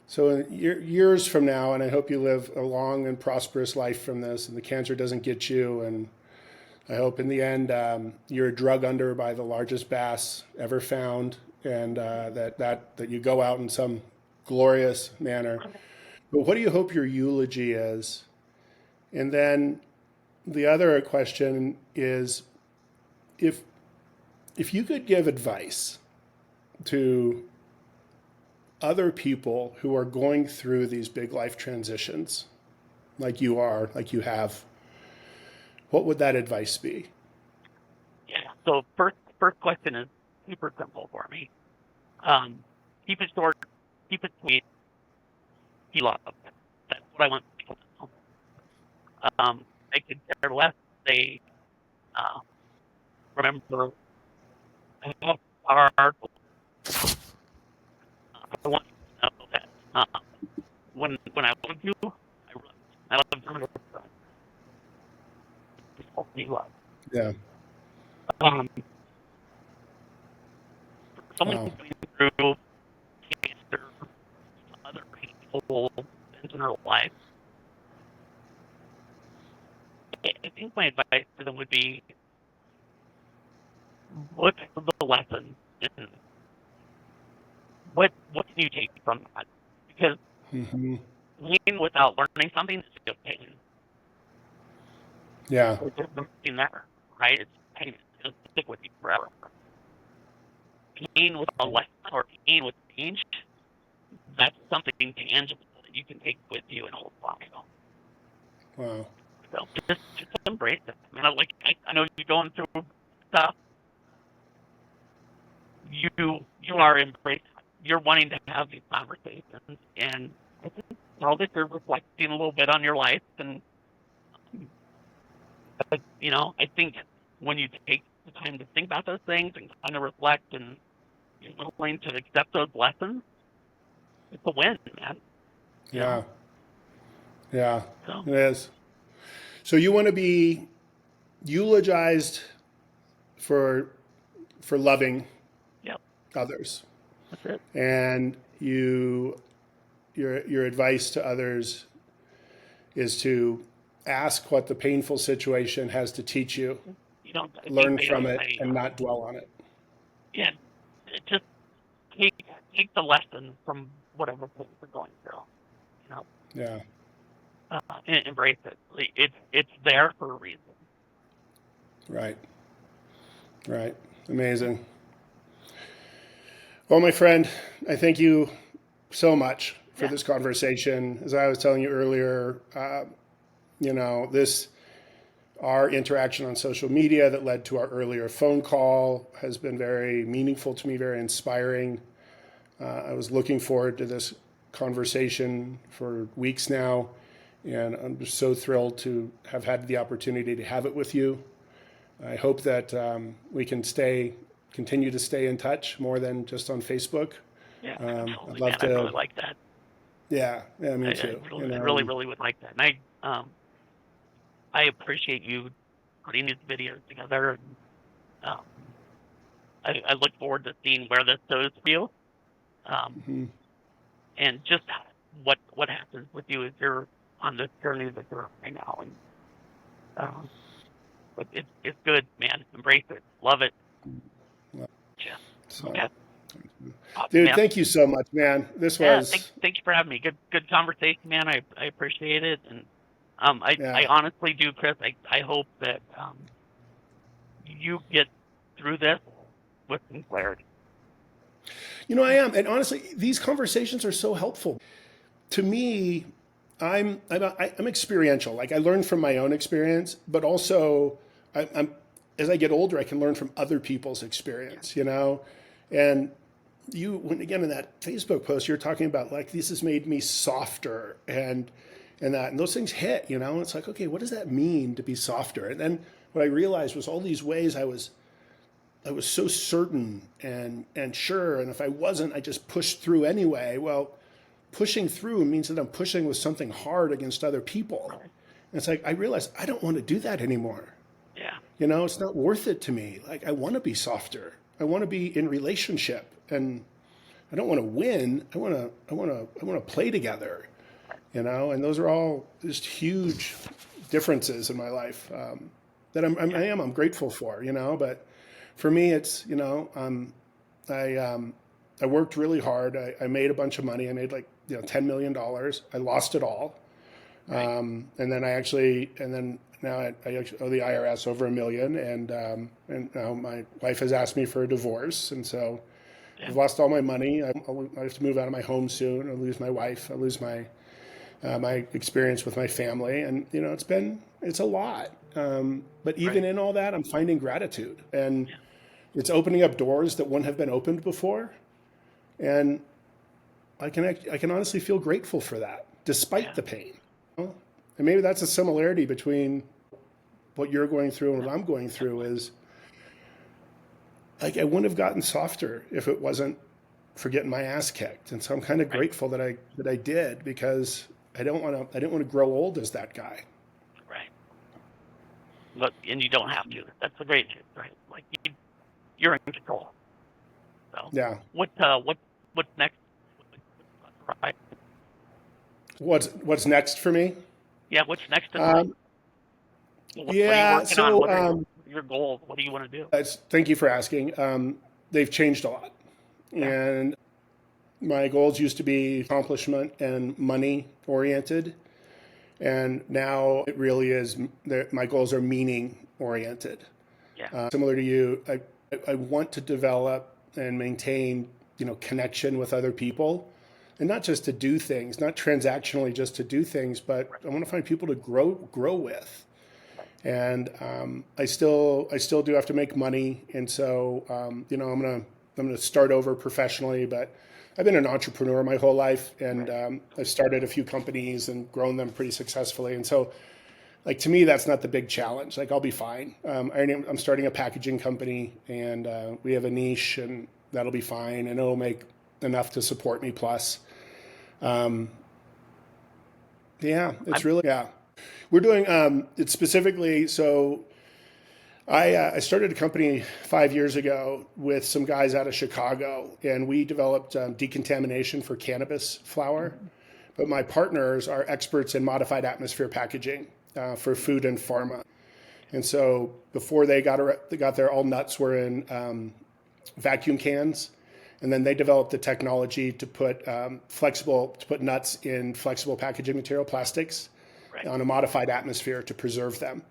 A: So in years from now, and I hope you live a long and prosperous life from this, and the cancer doesn't get you, and I hope in the end you're drug under by the largest bass ever found, and that you go out in some glorious manner. But what do you hope your eulogy is? And then the other question is, if you could give advice to other people who are going through these big life transitions, like you are, like you have, what would that advice be?
B: Yeah. So first question is super simple for me. Keep it short, keep it sweet, be loved. That's what I want people to know. They could care less. They remember how hard. I want you to know that when I love you, I love you 100%. Be loved.
A: Yeah.
B: Um, for someone
A: Wow.
B: who's going through cancer, other painful things in her life, I think my advice to them would be look at the lesson and what can you take from that? Because
A: Hmm.
B: pain without learning something is just pain.
A: Yeah.
B: There's nothing there, right? It's pain. It's going to stick with you forever. Pain without a lesson or pain with change, that's something tangible that you can take with you and hold on to.
A: Wow.
B: So just embrace it. I know you're going through stuff. You are embracing. You're wanting to have these conversations, and I think now that you're reflecting a little bit on your life, and I think when you take the time to think about those things and kind of reflect, and you're willing to accept those lessons, it's a win, man. You know?
A: Yeah. Yeah.
B: So
A: It is. So you want to be eulogized for loving
B: yeah,
A: others,
B: that's it.
A: and your advice to others is to ask what the painful situation has to teach you,
B: I think
A: learn
B: they
A: from
B: always
A: it,
B: say,
A: and not dwell on it.
B: yeah, just take the lesson from whatever things we're going through. You know,
A: Yeah.
B: and embrace it. It's there for a reason.
A: Right. Right. Amazing. Well, my friend, I thank you so much for
B: Yeah,
A: this conversation. As I was telling you earlier, this our interaction on social media that led to our earlier phone call has been very meaningful to me, very inspiring. I was looking forward to this conversation for weeks now, and I'm just so thrilled to have had the opportunity to have it with you. I hope that we can continue to stay in touch more than just on Facebook.
B: yeah,
A: I'd
B: absolutely,
A: love
B: man. I'd really
A: to.
B: like that.
A: Yeah,
B: I,
A: me
B: I
A: too.
B: really, I really, really would like that. And I appreciate you putting these videos together. And, um, I look forward to seeing where this goes for you. Um,
A: Mhm.
B: and just what happens with you as you're on this journey that you're on right now. And um, but it's good, man. Embrace it, love it. Yeah.
A: So,
B: Okay. Awesome,
A: dude,
B: man.
A: thank you so much, man. This
B: Yeah.
A: was,
B: Thanks for having me. Good conversation, man. I appreciate it. And I
A: yeah.
B: honestly do, Chris. I hope that you get through this with some clarity.
A: I am, and honestly, these conversations are so helpful to me. I'm experiential. Like I learn from my own experience, but also I'm as I get older, I can learn from other people's experience. And when again in that Facebook post, you're talking about like this has made me softer and those things hit. It's like, okay, what does that mean to be softer? And then what I realized was all these ways I was so certain and sure, and if I wasn't, I just pushed through anyway. Well, pushing through means that I'm pushing with something hard against other people.
B: Right.
A: And it's like I realized I don't want to do that anymore.
B: Yeah.
A: It's not worth it to me. Like I want to be softer. I want to be in relationship, and I don't want to win. I want to play together. And those are all just huge differences in my life. I'm grateful for, but for me, it's, I worked really hard. I made a bunch of money. I made like, $10 million. I lost it all.
B: Right.
A: And then now I actually owe the IRS over $1 million. And now my wife has asked me for a divorce. And so
B: Yeah.
A: I've lost all my money. I have to move out of my home soon. I'll lose my wife. I'll lose my experience with my family. And, it's a lot. But even
B: Right.
A: in all that, I'm finding gratitude. And it's opening up doors that wouldn't have been opened before. And I can honestly feel grateful for that, despite the pain. And maybe that's a similarity between what you're going through and what I'm going through is like I wouldn't have gotten softer if it wasn't for getting my ass kicked. And so I'm kind of
B: Right.
A: grateful that I did because I didn't want to grow old as that guy.
B: Right. But and you don't have to. That's the great news, right? Like you're in control. So
A: Yeah.
B: what's next? Right.
A: What's next for me?
B: Yeah. What's next in life? What are you
A: Yeah.
B: working on?
A: So
B: What are your goals? What do you want to do?
A: thank you for asking. They've changed a lot,
B: Yeah.
A: and my goals used to be accomplishment and money oriented, and now it really is. My goals are meaning oriented.
B: Yeah.
A: Similar to you, I want to develop and maintain connection with other people, and not just to do things, not transactionally just to do things, but I want to find people to grow with. And I still do have to make money, and so I'm gonna start over professionally. But I've been an entrepreneur my whole life, and I've started a few companies and grown them pretty successfully. And so, like to me, that's not the big challenge. Like I'll be fine. I'm starting a packaging company, and we have a niche, and that'll be fine, and it'll make enough to support me. Plus, it's really We're doing it specifically. So I started a company 5 years ago with some guys out of Chicago, and we developed decontamination for cannabis flower. But my partners are experts in modified atmosphere packaging for food and pharma. And so before they got there, all nuts were in vacuum cans. And then they developed the technology to put nuts in flexible packaging material, plastics, on a modified atmosphere to preserve them.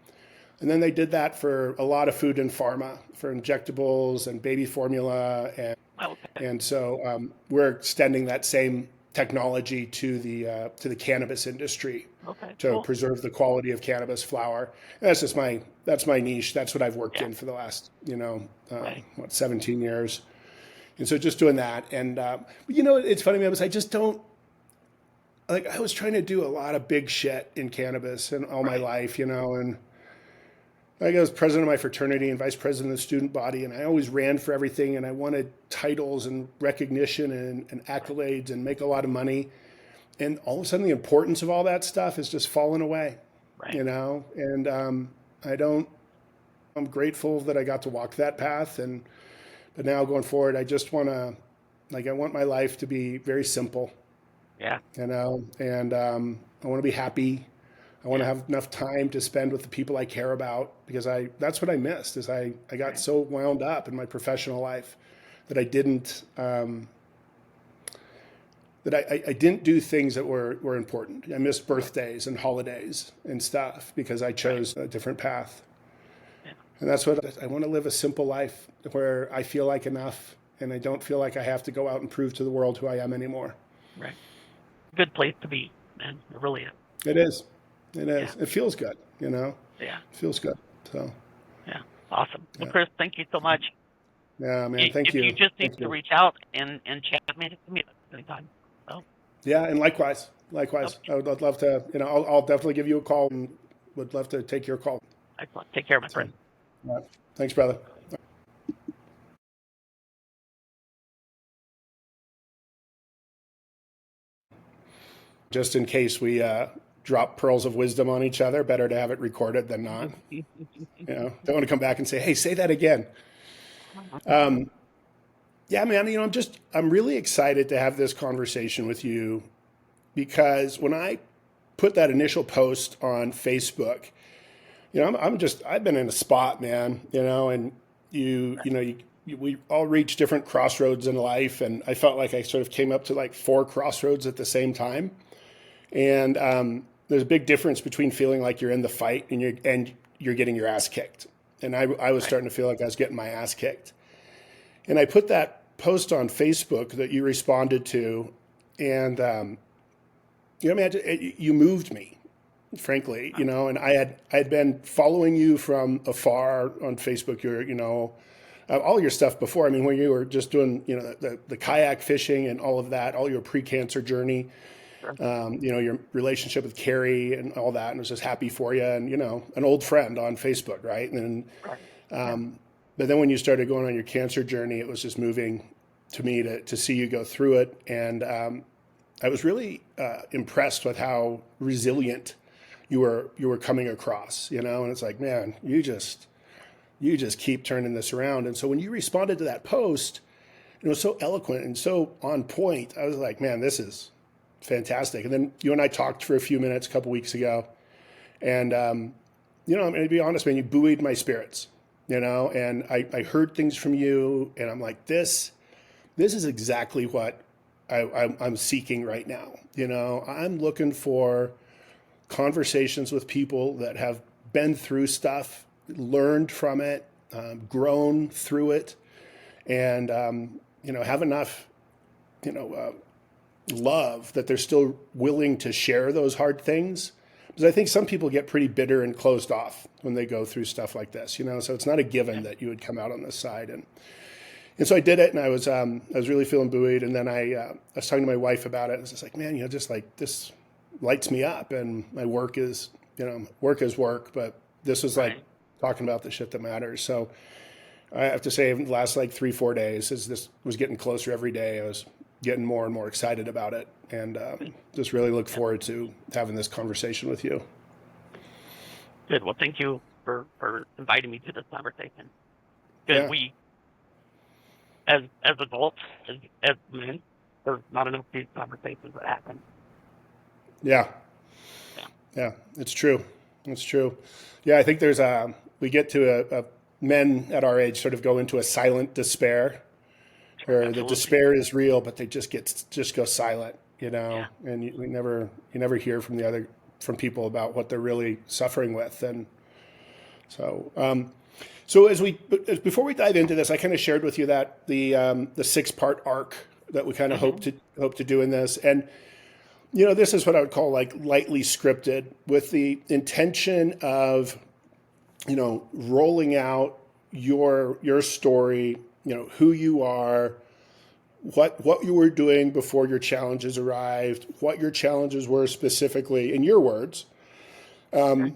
A: And then they did that for a lot of food and pharma, for injectables and baby formula. And so we're extending that same technology to the cannabis industry to preserve the quality of cannabis flower. And that's my niche. That's what I've worked in for the last, 17 years. And so just doing that. And, it's funny, man, I just don't, like I was trying to do a lot of big shit in cannabis and all my life, and like I was president of my fraternity and vice president of the student body, and I always ran for everything, and I wanted titles and recognition and accolades and make a lot of money. And all of a sudden the importance of all that stuff is just fallen away, and I'm grateful that I got to walk that path. But now going forward, I just want to, I want my life to be very simple.
B: Yeah.
A: And I want to be happy. I want to have enough time to spend with the people I care about, because that's what I missed is I got so wound up in my professional life that I didn't I didn't do things that were important. I missed birthdays and holidays and stuff because I chose a different path. Yeah. And that's what I want to live, a simple life where I feel like enough and I don't feel like I have to go out and prove to the world who I am anymore.
B: Right. Good place to be, man. It really is.
A: It is. It is. Yeah. It feels good, Yeah.
B: It
A: feels good. So.
B: Yeah. Awesome. Well, Chris, thank you so much.
A: Yeah, man. Thank you.
B: If you just need to reach out and chat me anytime. So.
A: Yeah, and likewise. Okay. I'd love to, I'll definitely give you a call and would love to take your call.
B: Excellent. Take care, my friend.
A: All right. Thanks, brother. Just in case we drop pearls of wisdom on each other, better to have it recorded than not. Don't want to come back and say, hey, say that again. Yeah, man, I'm really excited to have this conversation with you, because when I put that initial post on Facebook, I've been in a spot, man, and we all reach different crossroads in life. And I felt like I sort of came up to like four crossroads at the same time. And there's a big difference between feeling like you're in the fight and you're getting your ass kicked. And I was
B: Right.
A: starting to feel like I was getting my ass kicked. And I put that post on Facebook that you responded to, and man, you moved me, frankly, and I had been following you from afar on Facebook. All your stuff before. I mean, when you were just doing, the kayak fishing and all of that, all your pre-cancer journey,
B: Sure.
A: your relationship with Carrie and all that, and I was just happy for you, and an old friend on Facebook, right? And
B: Right. Yeah.
A: um, but then when you started going on your cancer journey, it was just moving to me to see you go through it, and I was really impressed with how resilient you were coming across, and it's like, man, you just keep turning this around. And so when you responded to that post, it was so eloquent and so on point. I was like, man, this is fantastic. And then you and I talked for a few minutes a couple weeks ago, and I'm going to be honest, man, you buoyed my spirits, and I heard things from you, and I'm like, this is exactly what I'm seeking right now. I'm looking for conversations with people that have been through stuff, learned from it, grown through it, and have enough, love that they're still willing to share those hard things. Because I think some people get pretty bitter and closed off when they go through stuff like this, So it's not a given that you would come out on this side, and so I did it, and I was really feeling buoyed. And then I was talking to my wife about it. And I was just like, man, just like this lights me up. And my work is, work is work, but this was like
B: Right.
A: talking about the shit that matters. So I have to say, in the last like 3-4 days, as this was getting closer every day, I was getting more and more excited about it, and just really look
B: Yeah.
A: forward to having this conversation with you.
B: Good. Well, thank you for inviting me to this conversation. Because
A: Yeah,
B: we, as adults, as men, there's not enough of these conversations that happen.
A: yeah,
B: Yeah.
A: yeah. It's true. It's true. Yeah, I think we get to men at our age sort of go into a silent despair, where the
B: Absolutely.
A: despair is real, but they just go silent,
B: Yeah.
A: and you never hear from people about what they're really suffering with. And so before we dive into this, I kind of shared with you that the 6-part arc that we kind of
B: Hmm.
A: hope to do in this. And this is what I would call like lightly scripted, with the intention of rolling out your story, who you are, what you were doing before your challenges arrived, what your challenges were specifically in your words,
B: Okay.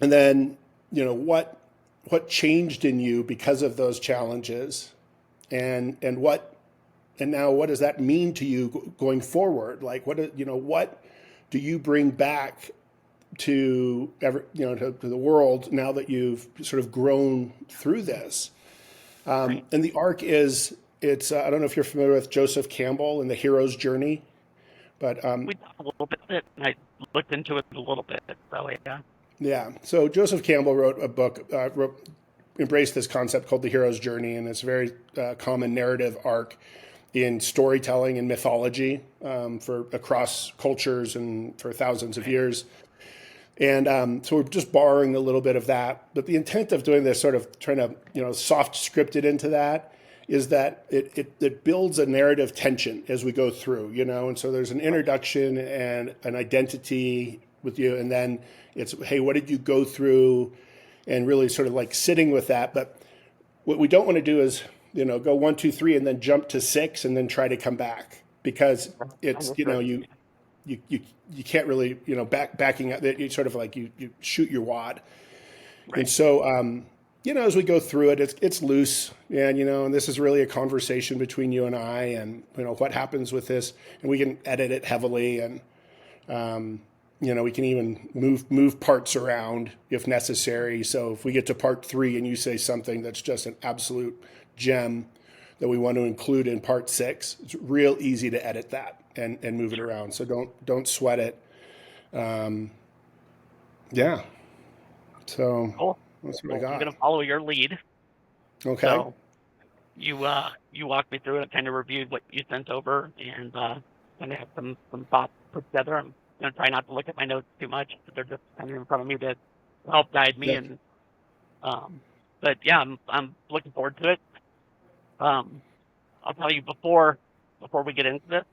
A: and then what changed in you because of those challenges, and now what does that mean to you going forward? Like, what do you bring back to the world now that you've sort of grown through this?
B: Right.
A: And the arc it's I don't know if you're familiar with Joseph Campbell and the hero's journey, but
B: We talked a little bit, and I looked into it a little bit. So yeah.
A: yeah. So Joseph Campbell wrote a book, embraced this concept called the hero's journey, and it's a very common narrative arc in storytelling and mythology, for across cultures and for thousands of
B: Right.
A: years. And so we're just borrowing a little bit of that. But the intent of doing this, sort of trying to soft script it into that, is that it builds a narrative tension as we go through, And so there's an introduction and an identity with you, and then it's, hey, what did you go through, and really sort of like sitting with that. But what we don't want to do is go 1, 2, 3, and then jump to 6 and then try to come back, because it's
B: Understood.
A: you can't really backing up. You sort of like you shoot your wad. And
B: Right.
A: so as we go through it, it's loose, and this is really a conversation between you and I, and what happens with this, and we can edit it heavily, and we can even move parts around if necessary. So if we get to part 3 and you say something that's just an absolute gem that we want to include in part 6, it's real easy to edit that and move it
B: Sure.
A: around. So don't sweat it. Yeah. So
B: Cool.
A: that's what I
B: Well, I'm
A: got.
B: gonna follow your lead.
A: Okay.
B: So you walked me through it. I kind of reviewed what you sent over, and kind of have some thoughts put together. I'm gonna try not to look at my notes too much, but they're just kind of in front of me to help guide me.
A: Yeah.
B: And but yeah, I'm looking forward to it. Um, I'll tell you before we get into this.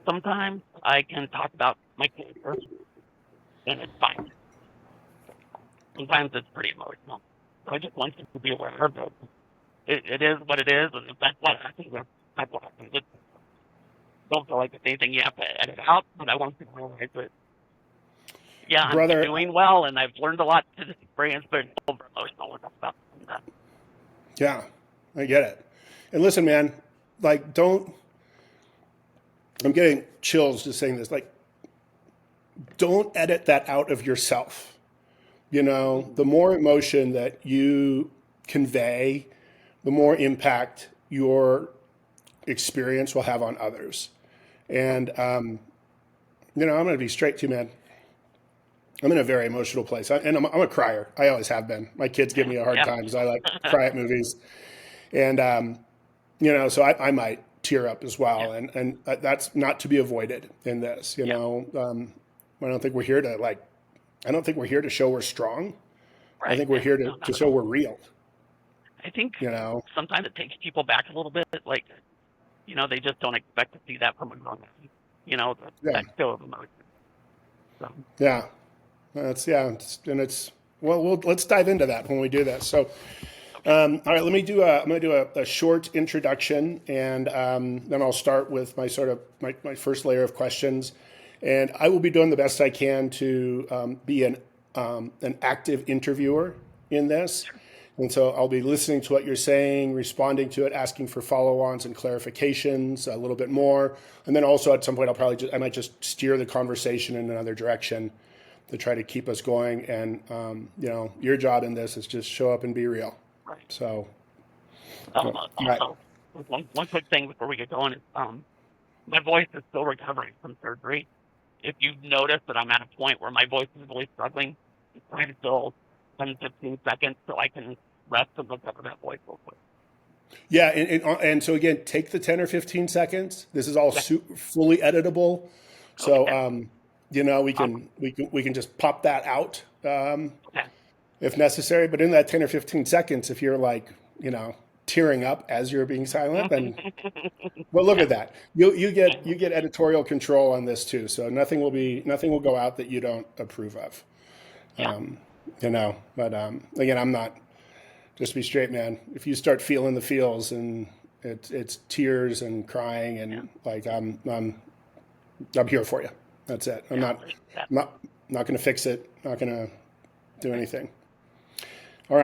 B: Sometimes I can talk about my character, and it's fine. Sometimes it's pretty emotional. So I just want you to be aware of it. It is what it is, and if that's what happens, that's what happens. Don't feel like it's anything you have to edit out, but I want you to realize that, yeah, I'm
A: Brother,
B: doing well, and I've learned a lot through this experience, but it's over emotional about that.
A: yeah, I get it. And listen, man, like, I'm getting chills just saying this. Like, don't edit that out of yourself. You know, the more emotion that you convey, the more impact your experience will have on others. And, you know, I'm going to be straight to you, man. I'm in a very emotional place. I'm a crier. I always have been. My kids give me a hard
B: Yeah.
A: time because I like cry at movies. And, you know, so I might tear up as well.
B: Yeah.
A: And that's not to be avoided in this, you
B: Yeah.
A: know. I don't think we're here to I don't think we're here to show we're strong. I
B: Right.
A: think we're
B: Yeah.
A: here
B: No,
A: to
B: not at
A: show
B: all.
A: we're real,
B: I think
A: you know.
B: sometimes it takes people back a little bit. Like, they just don't expect to see that from a grown man.
A: Yeah.
B: That show of emotion. So,
A: Yeah. And it's well, let's dive into that when we do this. So, all right, I'm going to do a short introduction, and then I'll start with my my first layer of questions, and I will be doing the best I can to be an active interviewer in this. And so I'll be listening to what you're saying, responding to it, asking for follow-ons and clarifications a little bit more. And then also at some point, I might just steer the conversation in another direction to try to keep us going. And, you know, your job in this is just show up and be real.
B: right.
A: So, all right.
B: Also, one quick thing before we get going is my voice is still recovering from surgery. If you notice that I'm at a point where my voice is really struggling, try to still 10, 15 seconds so I can rest and recover that voice real quick.
A: Yeah. And so again, take the 10 or 15 seconds. This is all
B: Yeah.
A: fully editable. So,
B: Okay.
A: you know,
B: Awesome.
A: we can just pop that out.
B: Okay.
A: If necessary. But in that 10 or 15 seconds, if you're like, you know, tearing up as you're being silent, then well, look
B: Yeah.
A: at that. You get editorial control on this too. So nothing will go out that you don't approve of.
B: Yeah.
A: You know, but again, I'm not. Just to be straight, man. If you start feeling the feels and it's tears and crying
B: Yeah.
A: and like I'm here for you. That's it.
B: Yeah.
A: I'm not going to fix it. Not going to do anything.